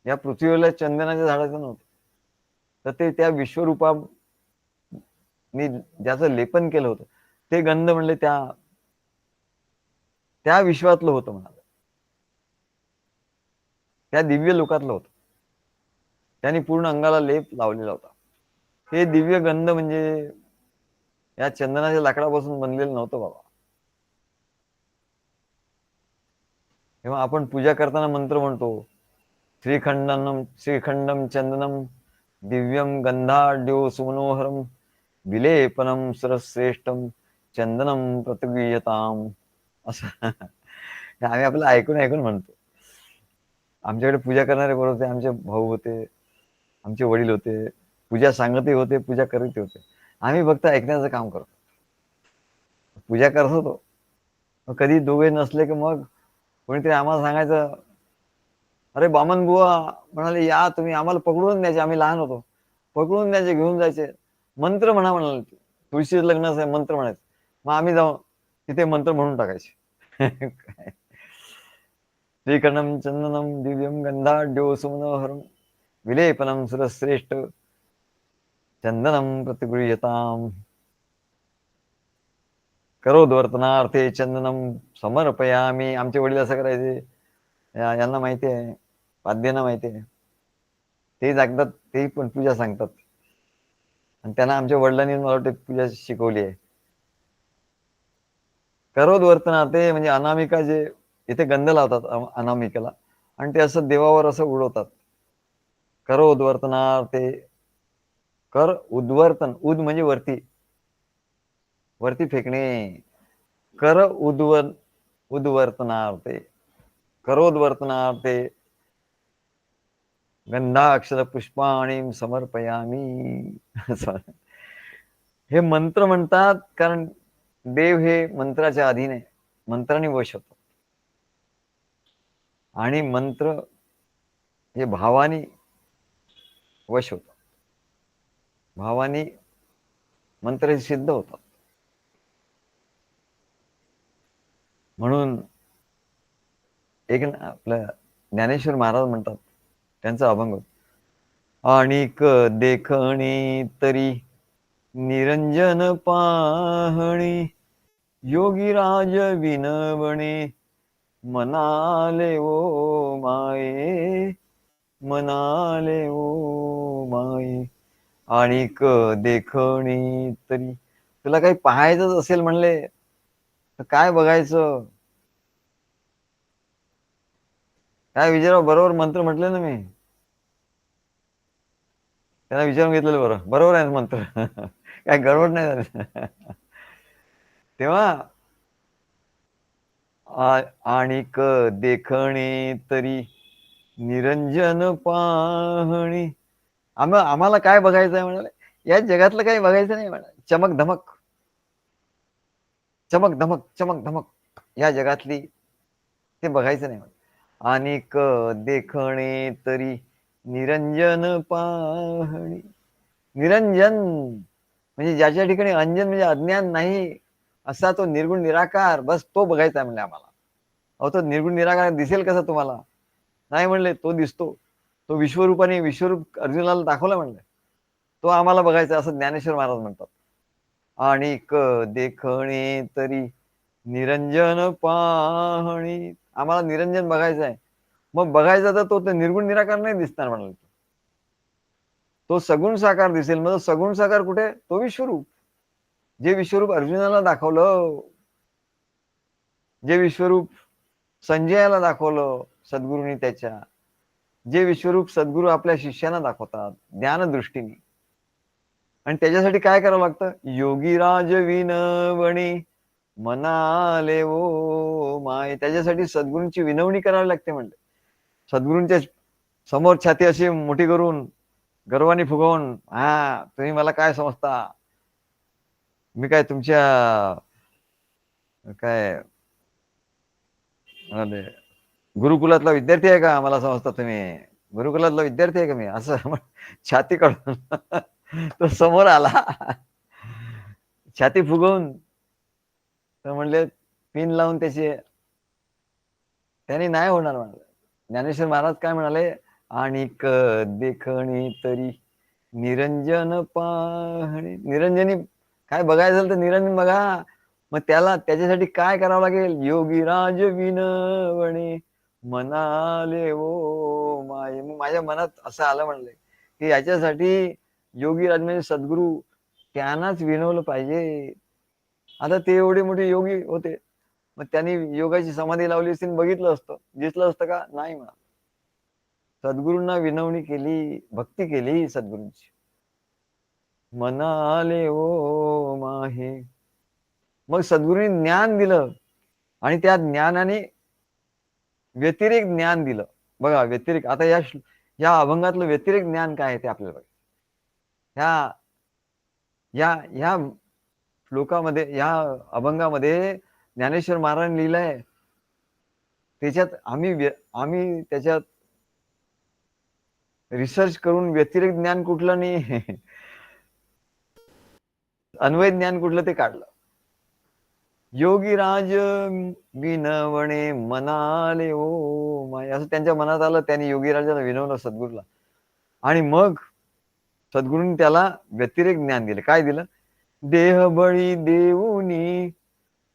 या पृथ्वीवरल्या चंदनाच्या झाडाचं नव्हतं, तर ते त्या विश्वरूपाने ज्याचं लेपन केलं होतं ते गंध म्हणले त्या विश्वातलं होतं म्हणाल, त्या दिव्य लोकातलं होतं. त्यांनी पूर्ण अंगाला लेप लावलेला होता. हे दिव्य गंध म्हणजे या चंदनाच्या लाकडापासून बनलेलं नव्हतं बाबा. तेव्हा आपण पूजा करताना मंत्र म्हणतो, श्रीखंडम चंदनम दिव्यम गंधाढ्यो सुमनोहरम विलेपनम सरश्रेष्ठम चंदनम प्रतिगीयताम. असं आम्ही आपलं ऐकून ऐकून म्हणतो. आमच्याकडे पूजा करणारे बरोबर होते, आमचे भाऊ होते, आमचे वडील होते, पूजा सांगतही होते, पूजा करत होते. आम्ही फक्त ऐकण्याचं काम करतो, पूजा करत होतो. कधी दोघे नसले की मग कोणीतरी आम्हाला सांगायचं, अरे बामन बुवा म्हणाले, या तुम्ही, आम्हाला पकडून न्यायचे, आम्ही लहान होतो, पकडून न्यायचे, घेऊन जायचे, मंत्र म्हणा म्हणाले, तुळशीचं लग्नाचं आहे, मंत्र म्हणायचं. मग आम्ही जाऊन तिथे मंत्र म्हणून टाकायचे. श्रीकर्णम चंदनम दिव्यम गंधाढ्यो सुमनोहरम विलेपनम सुरश्रेष्ठ चंदनम प्रतिगृह्यताम करोद्वर्तनार्थे चंदनम समर्पयामी. आमचे वडील असं करायचे. यांना माहिती आहे, वाद्यांना माहिती आहे, ते सांगतात, ते पण पूजा सांगतात. आणि त्यांना आमच्या वडिलांनी मला वाटतं पूजा शिकवली आहे. करोद्वर्तनार्थे म्हणजे अनामिका, जे इथे गंध लावतात अनामिकेला आणि ते असं देवावर असं उडवतात. करोद्वर्तनार्थे, कर उद्वर्तन, उद म्हणजे वरती, वरती फेकणे. कर उद्वर्तनार्थे, करोद्वर्तनार्थे गंधाक्षर पुष्पाणि समर्पयामी. हे मंत्र म्हणतात कारण देव हे मंत्राच्या अधीन आहे, मंत्राने वश होतो. आणि मंत्र हे भावानी वश होतात, भावानी मंत्र हे सिद्ध होतात. म्हणून एक आपलं ज्ञानेश्वर महाराज म्हणतात, त्यांचा अभंग, आणिक देखणी तरी निरंजन पाहणी, योगीराज विनवणे मनाले ओ माये, मनाले ओ माये. आणिक देखणी तरी, तुला काही पाहायचंच असेल म्हणले तर काय बघायचं? काय विचारावं? बरोबर मंत्र म्हटले ना मी, त्यांना विचारून घेतलेलं बरं, बरोबर आहे मंत्र. काय गडबड नाही झाली. तेव्हा आणिक देखणे तरी निरंजन पाहणी, आम्हाला काय बघायचं आहे म्हणाले, या जगातलं काही बघायचं नाही म्हणा, चमक धमक, चमक धमक, चमक धमक, या जगातली ते बघायचं नाही. आणिक देखणे तरी निरंजन पाहणी, निरंजन म्हणजे ज्याच्या ठिकाणी अंजन म्हणजे अज्ञान नाही, असा तो निर्गुण निराकार, बस तो बघायचा म्हणले आम्हाला. अहो, तो निर्गुण निराकार दिसेल कसा तुम्हाला? नाही म्हणले, तो दिसतो, तो विश्वरूपाने विश्वरूप अर्जुनाला दाखवला म्हणले, तो आम्हाला बघायचा, असं ज्ञानेश्वर महाराज म्हणतात. आणिक देखणे तरी निरंजन पाहणी, आम्हाला निरंजन बघायचं आहे. मग बघायचा तर तो निर्गुण निराकार नाही दिसणार म्हणाल, तो सगुण साकार दिसेल. मग सगुण साकार कुठे? तो विश्वरूप, जे विश्वरूप अर्जुनाला दाखवलं, जे विश्वरूप संजयाला दाखवलं सद्गुरूंनी त्याच्या, जे विश्वरूप सद्गुरू आपल्या शिष्यांना दाखवतात ज्ञानदृष्टीने. आणि त्याच्यासाठी काय करावं लागतं? योगीराज विनवणी मनाले ओ माय. त्याच्यासाठी सद्गुरूंची विनवणी करावी लागते म्हणले. सद्गुरूंच्या समोर छाती अशी मोठी करून गर्वाने फुगवून, हा तुम्ही मला काय समजता, मी काय तुमच्या काय गुरुकुलातला विद्यार्थी आहे का, मला समजता तुम्ही गुरुकुलातला विद्यार्थी आहे का मी, असं छाती काढून तो समोर आला, छाती फुगवून, तर म्हणले पिन लावून त्याची, त्यांनी नाही होणार म्हणाले. ज्ञानेश्वर महाराज काय म्हणाले? आणिक देखणी तरी निरंजन पाहणे, निरंजनी काय बघायचं असेल तर निरंजन बघा. मग त्याच्यासाठी काय करावं लागेल? Yogiraj विनवणे मनाले oh my. मग माझ्या मनात असं आलं म्हणले की याच्यासाठी योगीराज म्हणजे सद्गुरू, त्यांनाच विनवलं पाहिजे. आता ते एवढे मोठे योगी होते, मग त्यांनी योगाची समाधी लावली असती, बघितलं असतं, दिसलं असतं का? नाही म्हणा. सद्गुरूंना विनवणी केली, भक्ती केली सद्गुरूंची, मनाले ओ माहे. मग सद्गुरूंनी ज्ञान दिलं आणि त्या ज्ञानाने व्यतिरिक्त ज्ञान दिलं. बघा व्यतिरिक्त, आता या अभंगातलं व्यतिरिक्त ज्ञान काय आहे ते आपल्याला बघा. या श्लोकामध्ये, या अभंगामध्ये ज्ञानेश्वर महाराजांनी लिहिलंय, त्याच्यात आम्ही त्याच्यात रिसर्च करून व्यतिरिक्त ज्ञान कुठलं नाही, अन्वय ज्ञान कुठलं ते काढलं. योगीराज विनवणे मनाले ओ माय, असं त्यांच्या मनात आलं. त्यांनी योगीराजाला विनवलं सद्गुरूला. आणि मग सद्गुरूंनी त्याला व्यतिरेक ज्ञान दिलं. काय दिलं? देह बळी देऊनी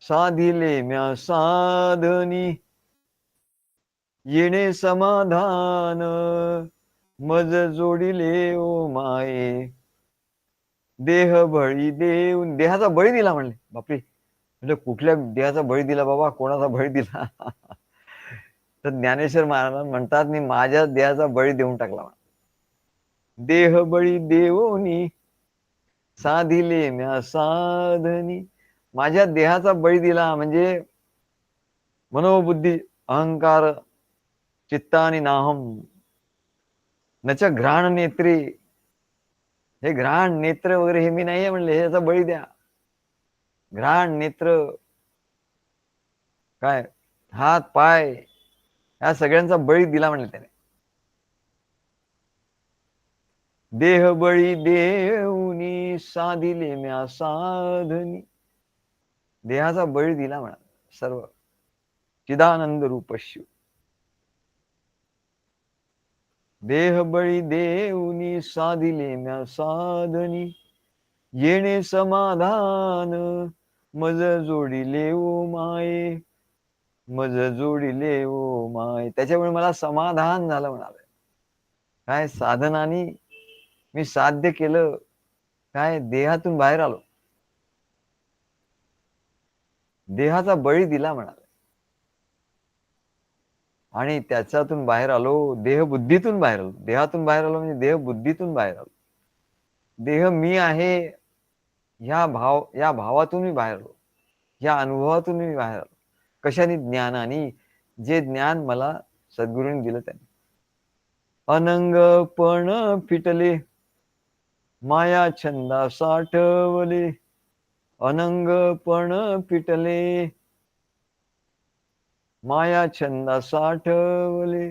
साधिले म्या साधनी, येणे समाधान मज जोडिले ओ माये. देह बळी देऊन, देहाचा बळी दिला म्हणले. बापरे, म्हणजे कुठल्या देहाचा बळी दिला बाबा, कोणाचा बळी दिला? तर ज्ञानेश्वर महाराज म्हणतात, मी माझ्या देहाचा बळी देऊन टाकला. देह बळी देऊनी साधिले म्या साधनी, माझ्या देहाचा बळी दिला. म्हणजे मनोबुद्धी अहंकार चित्तानी नाहम नच घ्राण नेत्री, हे घ्राण नेत्र वगैरे हे मी नाहीये म्हणले, ह्याचा बळी द्या. घ्राण नेत्र काय, हात पाय, या सगळ्यांचा बळी दिला म्हणले त्याने. देह बळी देऊनी साधिले म्या साधनी, देहाचा बळी दिला म्हणा सर्व. चिदानंद रूप शिव. देह बळी देऊनी साधिले म्या साधनी, येणे समाधान मज जोडिले ओ माये, मज जोडिले ओ माय. त्याच्यामुळे मला समाधान झालं म्हणाले. काय साधनानी मी साध्य केलं, काय देहातून बाहेर आलो, देहाचा बळी दिला म्हणाले. आणि त्याच्यातून बाहेर आलो, देहबुद्धीतून बाहेर आलो. देहातून बाहेर आलो म्हणजे देहबुद्धीतून बाहेर आलो. देह मी आहे या भावातून मी बाहेर आलो, या अनुभवातून मी बाहेर आलो. कशाने? ज्ञानाने. जे ज्ञान मला सद्गुरूंनी दिलं त्याने. अनंगपण फिटले माया छंदा साठवले, अनंगपण फिटले माया छंदा साठवले.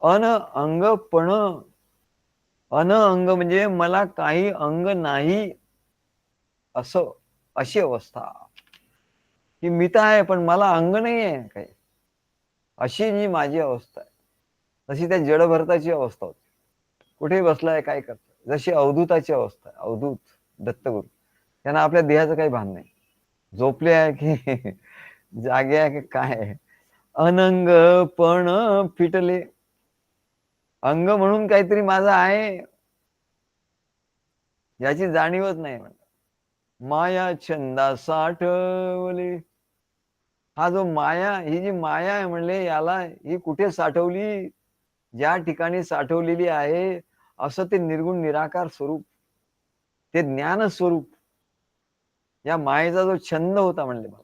अंगपण, अंग म्हणजे मला काही अंग नाही असं, अशी अवस्था की मी तर आहे पण मला अंग नाही आहे काही, अशी जी माझी अवस्था आहे. तशी त्या जडभरताची अवस्था होती. कुठे बसलाय, काय करताय, जशी अवधूताची अवस्था आहे. अवधूत दत्तगुरु, त्यांना आपल्या देहाचं काही भान नाही. झोपले आहे की जागे आहे की काय आहे. अनंगपण फिटले, अंग म्हणून काहीतरी माझं आहे याची जाणीवच नाही म्हणतात. माया छंदा साठवले, हा जो माया, ही जी माया आहे म्हणले, याला ही कुठे साठवली? ज्या ठिकाणी साठवलेली आहे असं ते निर्गुण निराकार स्वरूप, ते ज्ञान स्वरूप, या मायेचा जो छंद होता म्हणले मला,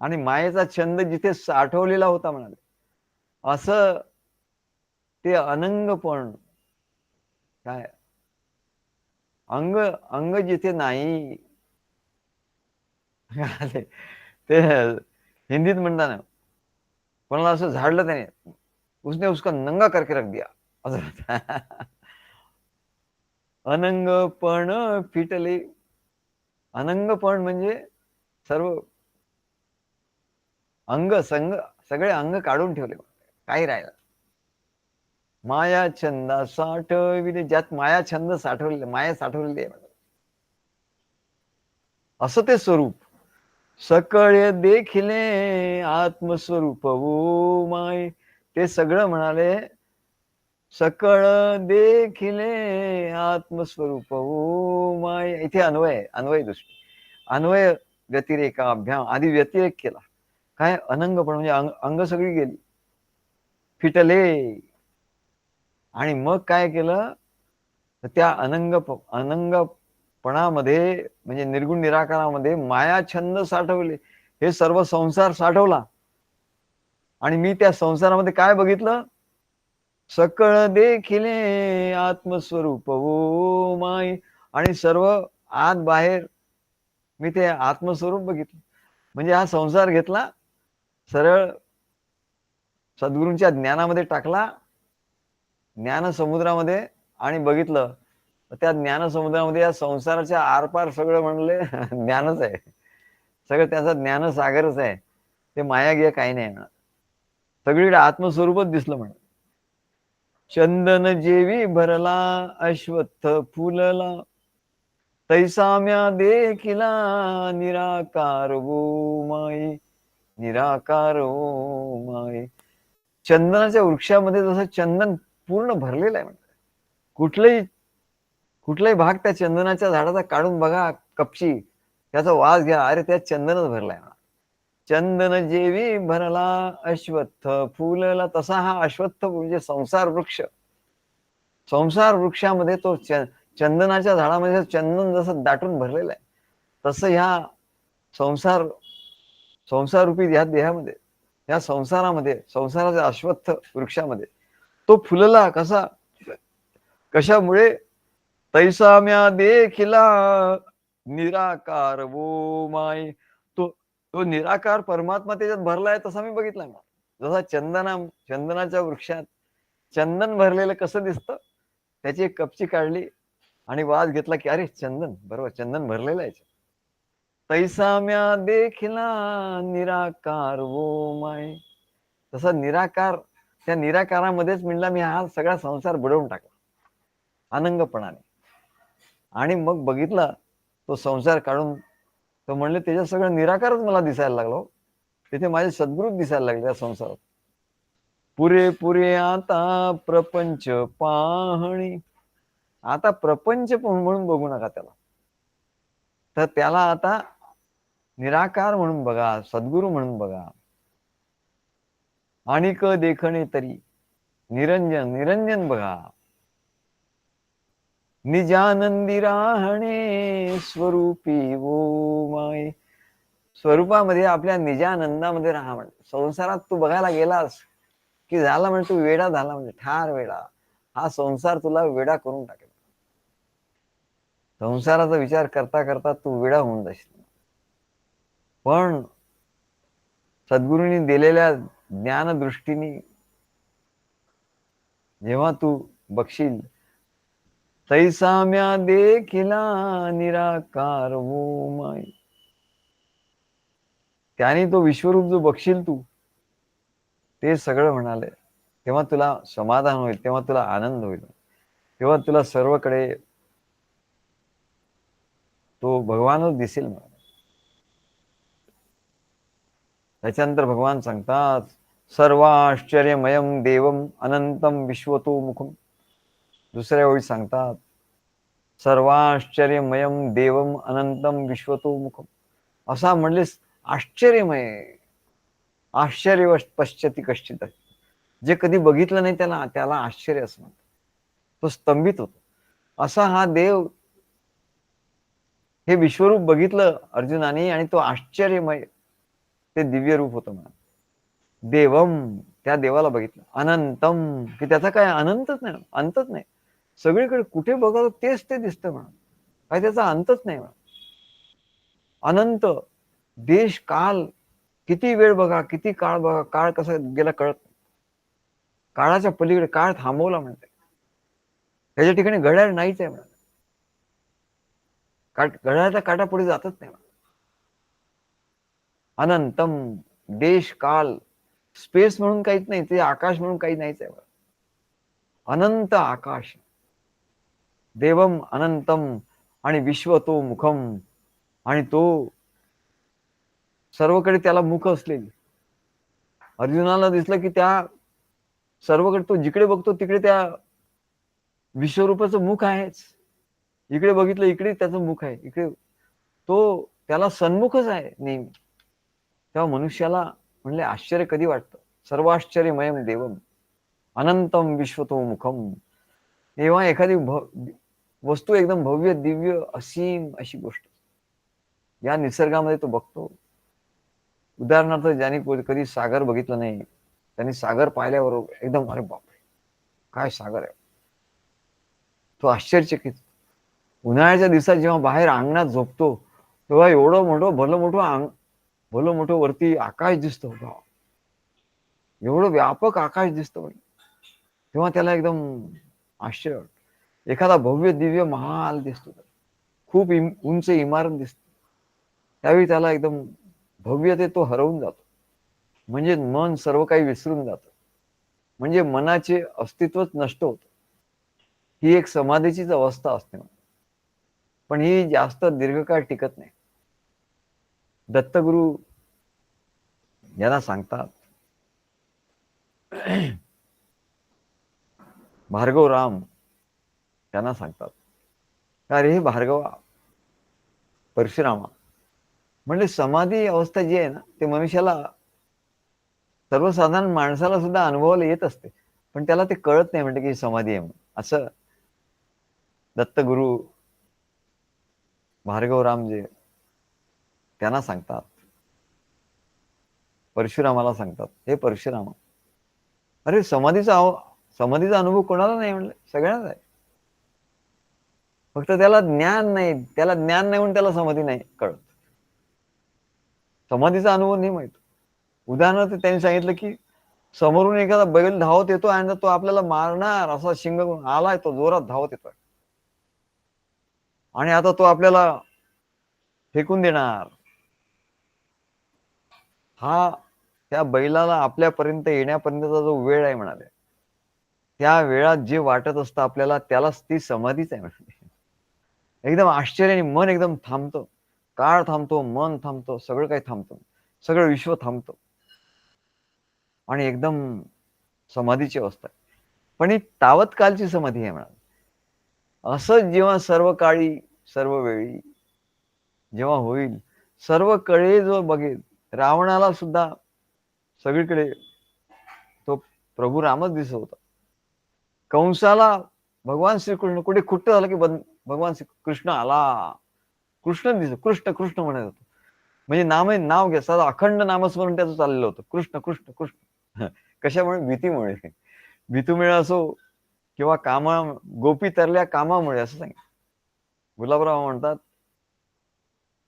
आणि मायेचा छंद जिथे साठवलेला होता म्हणाले, असं ते अनंगपण. काय अंग, अंग जिथे नाही ते हिंदीत म्हणता ना, कोणाला असं झाडलं त्याने, उसने उसका नंगा करके रख दिया असं. अनंगपण फिटले, अनंगपण म्हणजे सर्व अंग संग, सगळे अंग काढून ठेवले, काही राहिलं. माया छंदा साठविले, ज्यात माया छंद साठवलेले, माया साठवलेली आहे असं ते स्वरूप. सकळ देखिले आत्मस्वरूप ओ माय, ते सगळं म्हणाले सकळ देखिले आत्मस्वरूप ओ माय. इथे अन्वय आहे, अन्वय दृष्टी, अन्वय व्यतिरेकाभ्याम. आधी व्यतिरेक केला, काय अनंगपण म्हणजे अंग सगळी गेली, फिटले. आणि मग काय केलं? त्या अनंगपणामध्ये म्हणजे निर्गुण निराकारामध्ये माया छंद साठवले, हे सर्व संसार साठवला. आणि मी त्या संसारामध्ये काय बघितलं? सकळ देखिले आत्मस्वरूप ओ माय. आणि सर्व आत बाहेर मी ते आत्मस्वरूप बघितलं. म्हणजे हा संसार घेतला, सरळ सद्गुरूंच्या ज्ञानामध्ये टाकला, ज्ञान समुद्रामध्ये आणि बघितलं त्या ज्ञान समुद्रामध्ये या संसाराच्या आरपार सगळं म्हणले ज्ञानच आहे. सगळं त्याचा ज्ञानसागरच आहे. ते मायागिय काही नाही म्हणा. सगळीकडे आत्मस्वरूपच दिसलं म्हणा. चंदन जेवी भरला अश्वत्थ फुलला, तैसाम्या देखिला निराकार वो माई, निराकार वो माई. चंदनाच्या वृक्षामध्ये जसं चंदन पूर्ण भरलेलं आहे म्हणतात. कुठलाही भाग त्या चंदनाच्या झाडाचा काढून बघा कपची, त्याचा वास घ्या, अरे त्यात चंदनच भरलाय म्हणा. चंदन जेवी भरला अश्वत्थ फुलला, तसा हा अश्वत्थ म्हणजे संसार वृक्ष. संसार वृक्षामध्ये तो चंदनाच्या झाडामध्ये चंदन जसं दाटून भरलेलं आहे, तसं ह्या संसार संसार रूपी या देहामध्ये, या संसारामध्ये, संसाराच्या अश्वत्थ वृक्षामध्ये तो फुलला कसा, कशामुळे, तैसाम्या देखिला निराकार वो माई. तो तो निराकार परमात्मा त्याच्यात भरलाय तसा मी बघितला ना. जसा चंदनाच्या वृक्षात चंदन भरलेलं कसं दिसतं, त्याची एक कपची काढली आणि वास घेतला की अरे चंदन, बरोबर चंदन भरलेलं आहे. तैसाम्या देखिला निराकार वो माय. तसा निराकार, त्या निराकारामध्येच म्हणला मी हा सगळा संसार बुडवून टाकला अनंगपणाने. आणि मग बघितला तो संसार काढून, तो म्हणले त्याच्यात सगळं निराकारच मला दिसायला लागलो. तिथे माझे सद्गुरूच दिसायला लागले त्या संसारात. पुरे पुरे आता प्रपंच पाहणी. आता प्रपंच म्हणून बघू नका त्याला, तर त्याला आता निराकार म्हणून बघा, सद्गुरू म्हणून बघा. आणिक देखणे तरी निरंजन, निरंजन बघा. निजानंदी राहणे स्वरूपी वो माय. स्वरूपामध्ये आपल्या निजानंदामध्ये राहा म्हणजे. संसारात तू बघायला गेलास की झाला म्हणजे तू वेडा झाला, म्हणजे ठार वेडा. हा संसार तुला वेडा करून टाकेल. संसाराचा विचार करता करता तू वेडा होऊन जाशील. पण सद्गुरूंनी दिलेल्या ज्ञानदृष्टीने जेव्हा तू बघशील, तैसाम्या देखिला निराकार वो माय, त्याने तो विश्वरूप जो बघशील तू, ते सगळं म्हणाले, तेव्हा तुला समाधान होईल, तेव्हा तुला आनंद होईल, तेव्हा तुला सर्वकडे तो भगवानच दिसेल. मला त्याच्यानंतर भगवान सांगतात, सर्वाश्चर्यमयम देवम अनंतम विश्वतो मुखम. दुसऱ्या वेळी सांगतात, सर्वाश्चर्यमयम देवम अनंतम विश्वतो मुखम. असा म्हणलेस आश्चर्यमय, आश्चर्य पश्यती कश्चित. जे कधी बघितलं नाही त्याला त्याला आश्चर्य असं म्हणतात. तो स्तंभित होतो. असा हा देव, हे विश्वरूप बघितलं अर्जुनाने आणि तो आश्चर्यमय ते दिव्य रूप होतं म्हणा. देवम, त्या देवाला बघितलं. अनंतम, की त्याचा काय अनंतच नाही, अंतच नाही. सगळीकडे कुठे बघावं तेच ते दिसतं म्हणा, काय त्याचा अंतच नाही म्हणा. अनंत देश काल, किती वेळ बघा, किती काळ बघा, काळ कसा गेला कळत नाही. काळाच्या पलीकडे काळ थांबवला म्हणते. त्याच्या ठिकाणी घड्याळ नाहीच आहे म्हणा. घड्याळाच्या काटा पुढे जातच नाही. अनंतम, देश काल, स्पेस म्हणून काहीच नाही, ते आकाश म्हणून काही नाहीच आहे. अनंत आकाश. देवम अनंतम आणि विश्व तो मुखम, आणि तो सर्वकडे त्याला मुख असलेली. अर्जुनाला दिसलं की त्या सर्वकडे तो जिकडे बघतो तिकडे त्या विश्वरूपाचं मुख आहेच. इकडे बघितलं इकडे त्याचं मुख आहे, इकडे तो त्याला सन्मुखच आहे नेहमी. तेव्हा मनुष्याला म्हणले आश्चर्य कधी वाटतं. सर्वाश्चर्यमयम देवम अनंतम विश्वतो मुखम. तेव्हा एखादी वस्तू एकदम भव्य दिव्य असीम अशी गोष्ट या निसर्गामध्ये तो बघतो. उदाहरणार्थ ज्यांनी कधी सागर बघितलं नाही, त्यांनी सागर पाहिल्यावर एकदम अरे बापरे काय सागर आहे, तो आश्चर्यचकित. उन्हाळ्याच्या दिवसात जेव्हा बाहेर अंगणात झोपतो तेव्हा एवढं मोठं भलं मोठं वरती आकाश दिसतं. एवढं व्यापक आकाश दिसतं. तेव्हा त्याला एकदम आश्चर्य वाटतं. एखादा भव्य दिव्य महाल दिसतो, खूप उंच इमारत दिसते, त्यावेळी त्याला एकदम भव्यते तो हरवून जातो. म्हणजे मन सर्व काही विसरून जातं. म्हणजे मनाचे अस्तित्वच नष्ट होतं. ही एक समाधीचीच अवस्था असते. पण ही जास्त दीर्घकाळ टिकत नाही. दत्तगुरु यांना सांगतात, भार्गवराम त्यांना सांगतात, अरे भार्गवा, परशुरामा, म्हणजे समाधी अवस्था जी आहे ना, ते मनुष्याला, सर्वसाधारण माणसाला सुद्धा अनुभवाला येत असते, पण त्याला ते कळत नाही म्हणजे की समाधी आहे म्हणून. असं दत्तगुरु भार्गवराम जे त्यांना सांगतात, परशुरामाला सांगतात, हे परशुरामा, अरे समाधीचा अनुभव कोणाला नाही म्हणलं, सगळ्यांना आहे. फक्त त्याला ज्ञान नाही, म्हणून त्याला समाधी नाही कळत. समाधीचा अनुभव नाही माहित. उदाहरणार्थ त्यांनी सांगितलं की समोरून एखादा बैल धावत येतो आणि तो आपल्याला मारणार असा शिंग आलाय, तो जोरात धावत येतोय आणि आता तो आपल्याला फेकून देणार. हा त्या बैलाला आपल्यापर्यंत येण्यापर्यंतचा जो वेळ आहे म्हणाले, त्या वेळात जे वाटत असतं आपल्याला, त्यालाच ती समाधीच आहे म्हणाले. एकदम आश्चर्याने मन एकदम थांबतं, काळ थांबतो, मन थांबतो, सगळं काही थांबतं, सगळं विश्व थांबतं आणि एकदम समाधीची अवस्था आहे. पण ही तावत्कालची समाधी आहे म्हणाले. असं जेव्हा सर्व काळी सर्व वेळी जेव्हा होईल, सर्व कळे जो बघेल, रावणाला सुद्धा सगळीकडे तो प्रभू रामच दिसत होता. कंसाला भगवान श्रीकृष्ण कुठे खुट्ट झालं की भगवान कृष्ण आला, कृष्ण दिसत, कृष्ण कृष्ण म्हणत होतो. म्हणजे नाव घ्या, साधा अखंड नामस्मरण त्याचं चाललेलं होतं, कृष्ण कृष्ण कृष्ण. कशामुळे? भीतीमुळे. भीतीमुळे असो किंवा गोपी तरल्या कामामुळे, असं सांगितलं. गुलाबराव म्हणतात,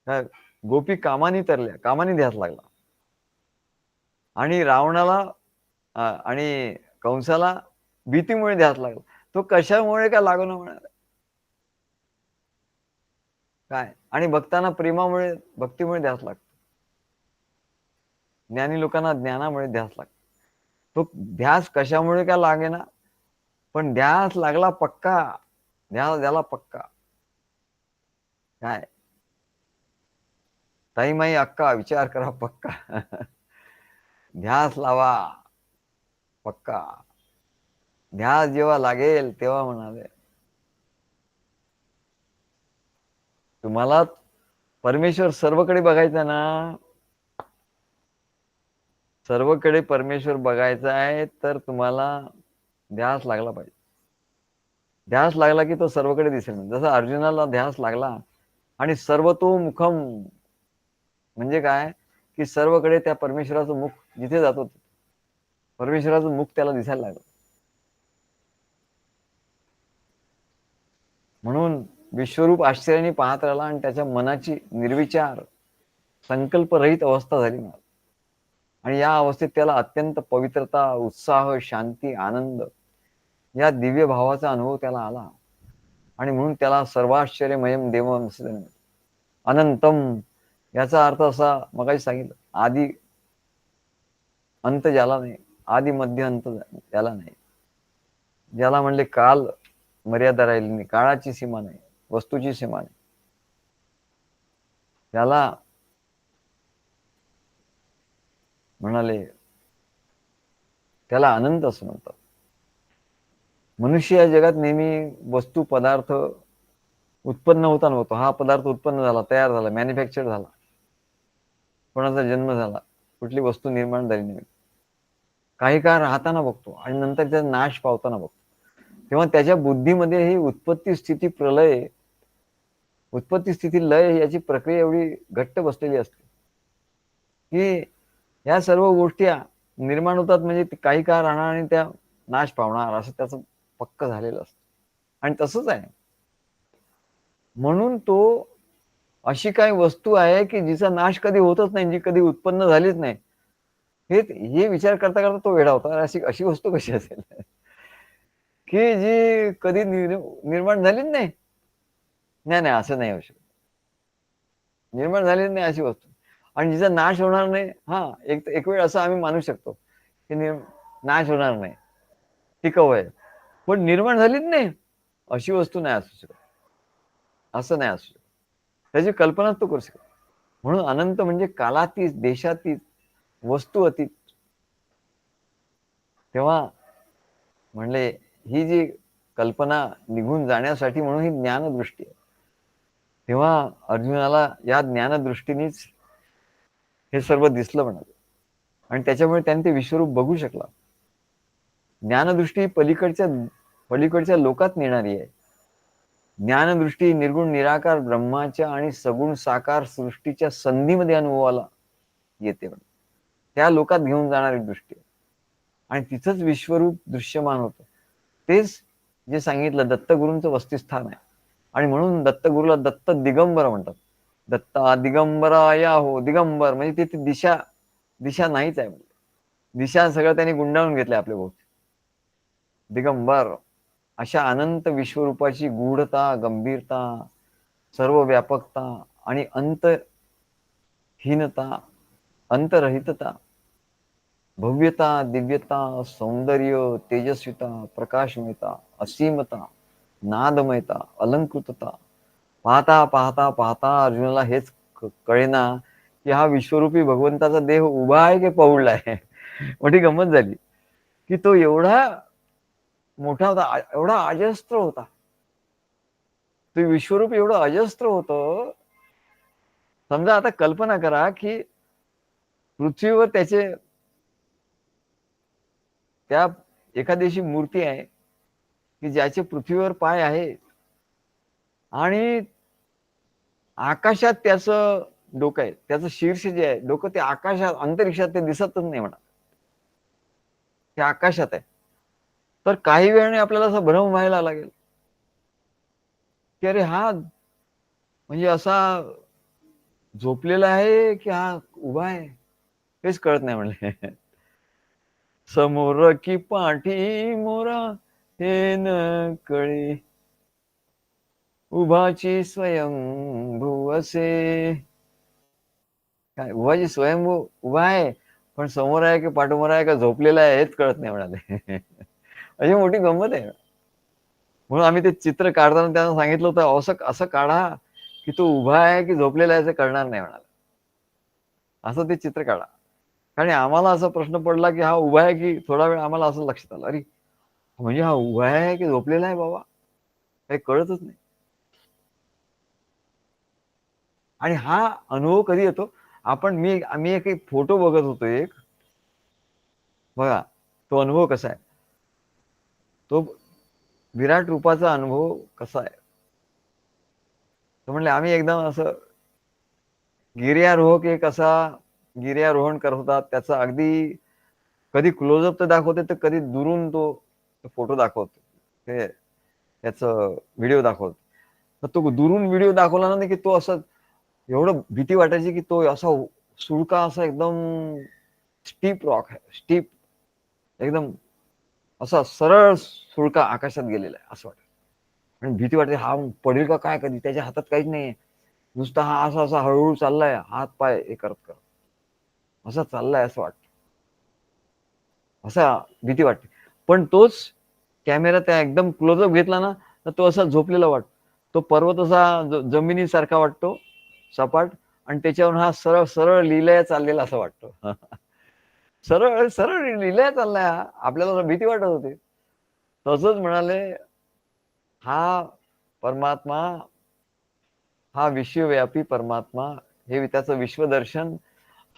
काय गोपी कामानी तरल्या, कामानी ध्यास लागला आणि रावणाला आणि कंसाला भीतीमुळे ध्यास लागला. तो कशामुळे काय लागणं म्हणाला काय, आणि भक्तांना भक्तीमुळे ध्यास लागतो. ज्ञानी लोकांना ज्ञानामुळे ध्यास लागतो. तो ध्यास कशामुळे काय लागेना, पण ध्यास लागला पक्का, ध्यास झाला पक्का. काय ताई माई अक्का, विचार करा पक्का. ध्यास लावा पक्का. ध्यास जेव्हा लागेल तेव्हा म्हणाले, तुम्हाला परमेश्वर सर्वकडे बघायचा ना, सर्वकडे परमेश्वर बघायचा आहे, तर तुम्हाला ध्यास लागला पाहिजे. ध्यास लागला की तो सर्वकडे दिसेल. जसा अर्जुनाला ध्यास लागला आणि सर्वतोमुखम म्हणजे काय, की सर्वकडे त्या परमेश्वराचं मुख जिथे जातो, परमेश्वराचं मुख त्याला दिसायला लागलं. म्हणून विश्वरूप आश्चर्याने पाहत राहिला आणि त्याच्या मनाची निर्विचार संकल्परहित अवस्था झाली. आणि या अवस्थेत त्याला अत्यंत पवित्रता, उत्साह, शांती, आनंद या दिव्य भावाचा अनुभव त्याला आला. आणि म्हणून त्याला सर्वाश्चर्यमयम देवम अनंतम, याचा अर्थ असा मगाशी सांगितलं, आधी अंत ज्याला नाही, आधी मध्य अंत त्याला नाही, ज्याला म्हणले काल मर्यादा राहिली नाही, काळाची सीमा नाही, वस्तूची सीमा नाही, त्याला म्हणाले, त्याला आनंद असं म्हणतात. मनुष्य या जगात नेहमी वस्तू पदार्थ उत्पन्न होताना होतो. हा पदार्थ उत्पन्न झाला, तयार झाला, मॅन्युफॅक्चर झाला, कोणाचा जन्म झाला, कुठली वस्तू निर्माण झाली नाही, काही काळ राहताना बघतो आणि नंतर त्याचा नाश पावताना बघतो. तेव्हा त्याच्या बुद्धीमध्ये ही उत्पत्ती स्थिती प्रलय, उत्पत्ती स्थिती लय याची प्रक्रिया एवढी घट्ट बसलेली असते की या सर्व गोष्टी निर्माण होतात, म्हणजे काही काळ राहणार आणि त्या नाश पावणार, असं त्याचं पक्क झालेलं असतं. आणि तसंच आहे. म्हणून तो अशी काही वस्तू आहे की जिचा नाश कधी होतच नाही, जी कधी उत्पन्न झालीच नाही, हे विचार करता करता तो वेडा होता. अशी वस्तू कशी असेल. की जी कधी निर्माण झालीच नाही. नाही नाही, असं नाही होऊ शकत. निर्माण झालेली नाही अशी वस्तू आणि जिचा नाश होणार नाही. हा, एक वेळ असं आम्ही मानू शकतो की नाश होणार नाही, टिकाऊ आहे. पण निर्माण झालीच नाही अशी वस्तू नाही असू शकत. असं नाही असू शकत. त्याची कल्पनाच तो करू शकत. म्हणून अनंत म्हणजे कालातीत, देशातीत, वस्तू अतीत. तेव्हा म्हणले ही जी कल्पना निघून जाण्यासाठी म्हणून ही ज्ञानदृष्टी आहे. तेव्हा अर्जुनाला या ज्ञानदृष्टीनेच हे सर्व दिसलं म्हणाले आणि त्याच्यामुळे त्याने ते विश्वरूप बघू शकला. ज्ञानदृष्टी पलीकडच्या लोकात नेणारी आहे. ज्ञानदृष्टी निर्गुण निराकार ब्रह्माच्या आणि सगुण साकार सृष्टीच्या संधीमध्ये अनुभवाला येते. त्या लोकात घेऊन जाणारी दृष्टी आहे आणि तिथंच विश्वरूप दृश्यमान होतं. तेच जे सांगितलं दत्तगुरूंचं वस्तिस्थान आहे आणि म्हणून दत्तगुरूला दत्त दिगंबर म्हणतात. दत्ता दिगंबराया हो, दिगंबर म्हणजे तिथे दिशा नाहीच आहे. दिशा सगळं त्यांनी गुंडाळून घेतलंय आपल्या भोवती. दिगंबर अशा अनंत विश्वरूपाची गूढता, गंभीरता, सर्व व्यापकता आणि अंतहीनता, अंतरहितता, भव्यता, दिव्यता, सौंदर्य, तेजस्विता, प्रकाशमयता, असीमता, नादमयता, अलंकृतता पाहता पाहता पाहता अर्जुनाला हेच कळेना की हा विश्वरूपी भगवंताचा देह उभा आहे की पहुडला आहे. मोठी गंमत झाली की तो एवढा मोठा होता, एवढा अजस्त्र होता. ते विश्वरूप एवढं अजस्त्र होतं. समजा आता कल्पना करा की पृथ्वीवर त्या एखाद्याची मूर्ती आहे की ज्याचे पृथ्वीवर पाय आहे आणि आकाशात त्याचं डोकं आहे, त्याचं शीर्ष जे आहे डोकं ते आकाशात अंतरिक्षात ते दिसतच नाही म्हणा, ते आकाशात आहे. तर काही वेळाने आपल्याला असं भ्रम व्हायला लागेल की अरे हा म्हणजे असा झोपलेला आहे की हा उभा आहे, हेच कळत नाही म्हणले. समोर की पाठी मोरा हे न कळे, उभाची स्वयंभू असे. काय उभाची स्वयंभू उभा आहे पण समोर आहे की पाठोमोर आहे का झोपलेला आहे हेच कळत नाही म्हणाले. अशी मोठी गंमत आहे. म्हणून आम्ही ते चित्र काढताना त्यांना सांगितलं होतं असं काढा की तो उभा आहे की झोपलेला आहे कळणार नाही म्हणाला. असं ते चित्र काढा. कारण आम्हाला असा प्रश्न पडला की हा उभा आहे की थोडा वेळ आम्हाला असं लक्षात आलं, अरे म्हणजे हा उभा आहे की झोपलेला आहे बाबा, काही कळतच नाही. आणि हा अनुभव कधी येतो आम्ही एक फोटो बघत होतो एक, बघा तो अनुभव कसा आहे, तो विराट रूपाचा अनुभव कसा आहे. तर म्हणले आम्ही एकदम असं गिर्यारोहक एक असा गिर्यारोहण करत होता, त्याचा अगदी कधी क्लोजअप तर दाखवते तर कधी दुरून तो फोटो दाखवतो, ते त्याचं व्हिडिओ दाखवतो. तर तो दुरून व्हिडिओ दाखवला ना की तो असं एवढं भीती वाटायची की तो असा सुळका असा एकदम स्टीप रॉक आहे, स्टीप एकदम असा सरळ सुळका आकाशात गेलेला आहे असं वाटत. आणि भीती वाटते हा पडेल का काय, कधी त्याच्या हातात काहीच नाहीये, नुसता हा असा असा हळूहळू चाललाय, हात पाय हे करत करत असा चाललाय असं वाटतं, असा भीती वाटते. पण तोच कॅमेरा त्या एकदम क्लोजअप घेतला ना तर तो असा झोपलेला वाटतो. तो पर्वत असा जमिनीसारखा वाटतो सपाट आणि त्याच्यावर हा सरळ सरळ लिहिलंय चाललेला असं वाटतो. सरळ सरळ लिहिलंय चाललाय, आपल्याला भीती वाटत होती. तसंच म्हणाले हा परमात्मा, हा विश्वव्यापी परमात्मा, हे त्याचं विश्वदर्शन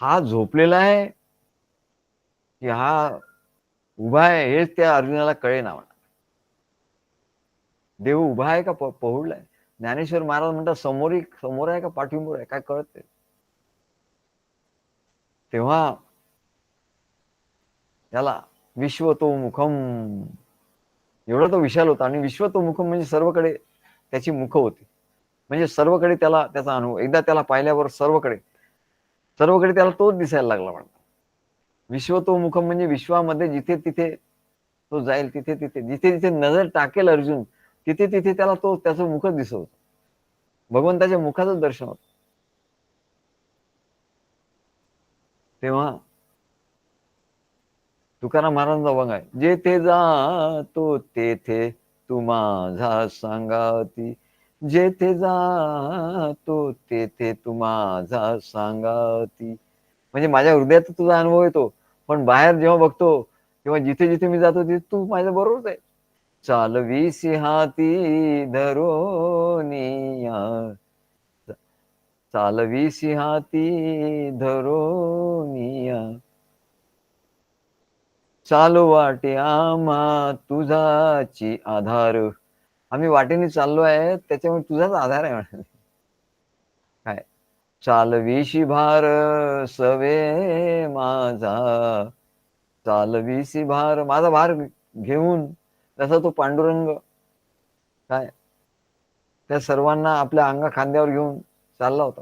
हा झोपलेला आहे की हा उभा आहे हेच त्या अर्जुनाला कळेना म्हणा. देव उभा आहे का पहुडलाय. ज्ञानेश्वर महाराज म्हणतात समोर आहे का पाठींबोर आहे काय कळत नाही. तेव्हा त्याला विश्वतोमुखम एवढा तो विशाल होता आणि विश्वतोमुखम म्हणजे सर्वकडे त्याची मुख होती, म्हणजे सर्वकडे त्याला त्याचा अनुभव, एकदा त्याला पाहिल्यावर सर्वकडे त्याला तोच दिसायला लागला म्हणतात. विश्वतोमुखम म्हणजे विश्वामध्ये जिथे तिथे तो जाईल तिथे तिथे, जिथे जिथे नजर टाकेल अर्जुन, तिथे तिथे त्याला तो त्याचं मुखच दिसवतो. भगवंताच्या मुखाचं दर्शन होतं. तेव्हा तुकाराम महाराजांचा अभंग आहे, जेथे जातो तेथे तू माझा सांगाती, जेथे जातो तेथे तू माझा सांगाती. म्हणजे माझ्या हृदयात तुझा अनुभव येतो, पण बाहेर जेव्हा बघतो तेव्हा जिथे जिथे मी जातो तिथे तू माझ्या बरोबरच आहे. चालवीसी हाती धरोनिया, चालवीसी हाती धरोनिया, चालू वाटे आम्हा तुझाची आधार. आम्ही वाटेने चाललो आहे, त्याच्यामुळे तुझाच आधार आहे म्हणाले. काय चालवीशी भार सवे माझा, चालवीसी भार, माझा भार घेऊन जसा तो पांडुरंग काय त्या सर्वांना आपल्या अंगा खांद्यावर घेऊन चालला होता.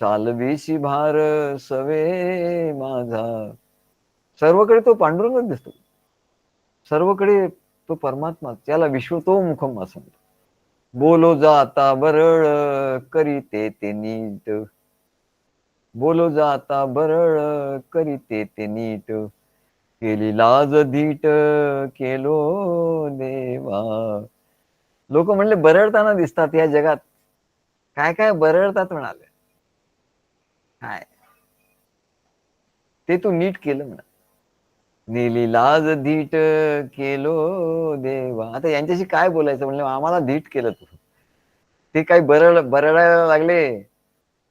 चालवीशी भार सवे माझा, सर्वकडे तो पांडुरंगच दिसतो, सर्वकडे तो परमात्मा, त्याला विश्वतोमुखम असं म्हणतो. बोलो जाता बरळ करीते ते नीट, बोलो जाता बरळ करीते ते नीट, केली लाज धीट केलो देवा. लोक म्हणले बरळताना दिसतात या जगात, काय काय बरळतात म्हणाले. काय ते तू नीट केलं म्हणा, नेली लाज धीट केलो देवा. आता यांच्याशी काय बोलायचं म्हणलं, आम्हाला धीट केलं तू. ते काही बरळायला लागले,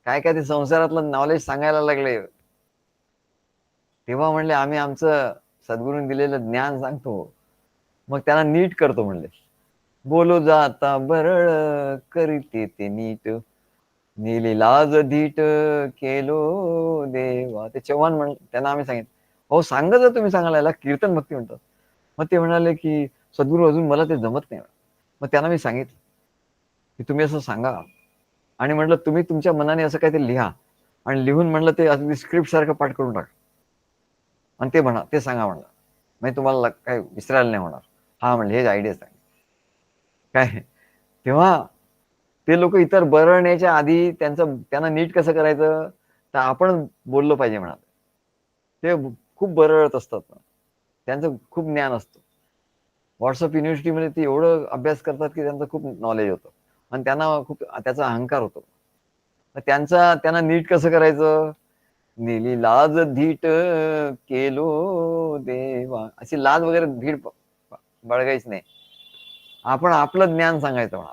काय काय ते संसारातलं नॉलेज सांगायला लागले. तेव्हा म्हणले आम्ही आमचं सद्गुरूंनी दिलेलं ज्ञान सांगतो, मग त्यांना नीट करतो म्हणले. बोलो जाता बरळ करीते ते नीट, नेली लाज धीट केलो देवा. ते चव्हाण त्यांना आम्ही सांगितलं, हो सांगा जर तुम्ही सांगायला, याला कीर्तन भक्ती म्हणतात. मग ते म्हणाले की सद्गुरू अजून मला ते जमत नाही. मग त्यांना मी सांगितलं की तुम्ही असं सांगा, आणि म्हटलं तुम्ही तुमच्या मनाने असं काहीतरी लिहा, आणि लिहून म्हणलं ते अगदी स्क्रिप्ट सारखं पाठ करून टाका, आणि ते म्हणा, ते सांगा म्हणलं, म्हणजे तुम्हाला काय विसरायला नाही होणार. हा म्हणले हेच आयडिया सांग काय. तेव्हा ते लोक इतर बरळण्याच्या आधी त्यांना नीट कसं करायचं तर आपण बोललो पाहिजे म्हणा. ते खूप बरळत असतात, त्यांचं खूप ज्ञान असतं. व्हॉट्सअप युनिव्हर्सिटीमध्ये ते एवढं अभ्यास करतात की त्यांचं खूप नॉलेज होतं, आणि त्यांना खूप त्याचा अहंकार होतो. त्यांना नीट कसं करायचं, नेली लाज धीट केलो देवा, अशी लाज वगैरे धीट बाळगायची नाही. आपण आपलं ज्ञान सांगायचं म्हणा.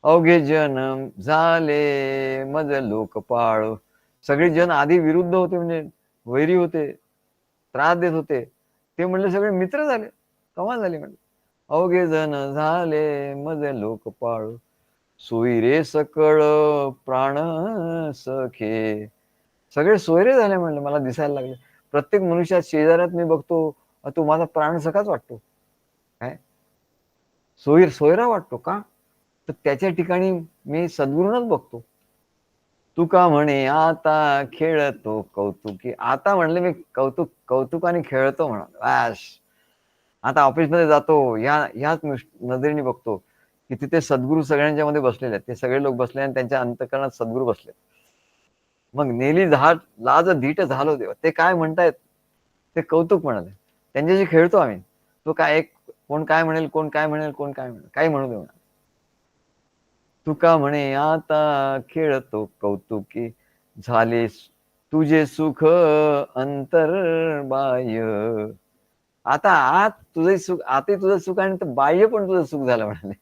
अवघे जन झाले मज लोकपाळ. सगळे जन आधी विरुद्ध होते, म्हणजे वैरी होते, त्रास देत होते, ते म्हणले सगळे मित्र झाले, कमाल झाली म्हणले. अवघे जन झाले मज लोकपाळ, सोयरे सकळ प्राण सखे. सगळे सोयरे झाले म्हणले, मला दिसायला लागले. प्रत्येक मनुष्यात शेजाऱ्यात मी बघतो, तो माझा प्राण सखाच वाटतो. काय सोयरा वाटतो का, तर त्याच्या ठिकाणी मी सद्गुरूनच बघतो. तुका म्हणे आता खेळतो कौतुकी. आता म्हणले मी कौतुकाने खेळतो म्हणा. बस आता ऑफिसमध्ये जातो, ह्याच नजरेने बघतो की तिथे सद्गुरू सगळ्यांच्या मध्ये बसलेले आहेत. ते सगळे लोक बसले आणि त्यांच्या अंतःकरणात सद्गुरू बसले. मग नेली लाज धीट झालो देवा. ते काय म्हणतायत ते कौतुक म्हणाले, त्यांच्याशी खेळतो आम्ही. तो काय कोण काय म्हणेल, कोण काय म्हणेल, कोण काय म्हणेल, काही म्हणू दे म्हणा. तुका म्हणे आता खेळतो कौतुकी, झाले तुझे सुख अंतर्बाह्य. आता आत तुझे सुख, आते तुझं सुख आणि बाह्य पण तुझं सुख झालं म्हणाले.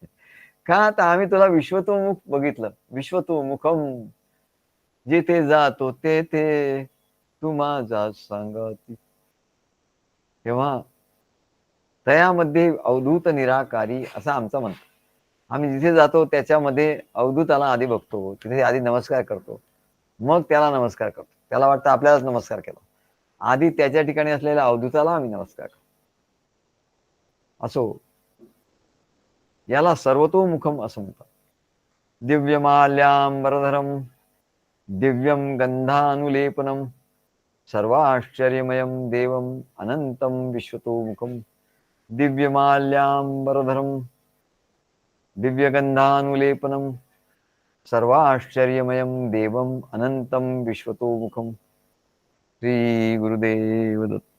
का, आता आम्ही तुला विश्वतोमुख बघितलं, विश्वतोमुखम, जिथे जातो तेथे तू माझा सांगती. तेव्हा तयामध्ये अवधूत निराकारी असा आमचा म्हणतो. आम्ही जिथे जातो त्याच्यामध्ये अवधूताला आधी बघतो, तिथे आधी नमस्कार करतो, मग त्याला नमस्कार करतो. त्याला वाटतं आपल्यालाच नमस्कार केला, आधी त्याच्या ठिकाणी असलेल्या अवधूताला आम्ही नमस्कार करतो. असो, याला सर्वतोमुखम असं म्हणतात. दिव्यमाल्याम्बरधरम दिव्यम गंधानुलेपनम सर्वाश्चर्यमयं देवम् अनन्तं विश्वतोमुखं दिव्यमाल्याम्बरधरं दिव्यगन्धानुलेपनं सर्वाश्चर्यमयं देवम् अनन्तं विश्वतोमुखं श्री गुरुदेव दत्त।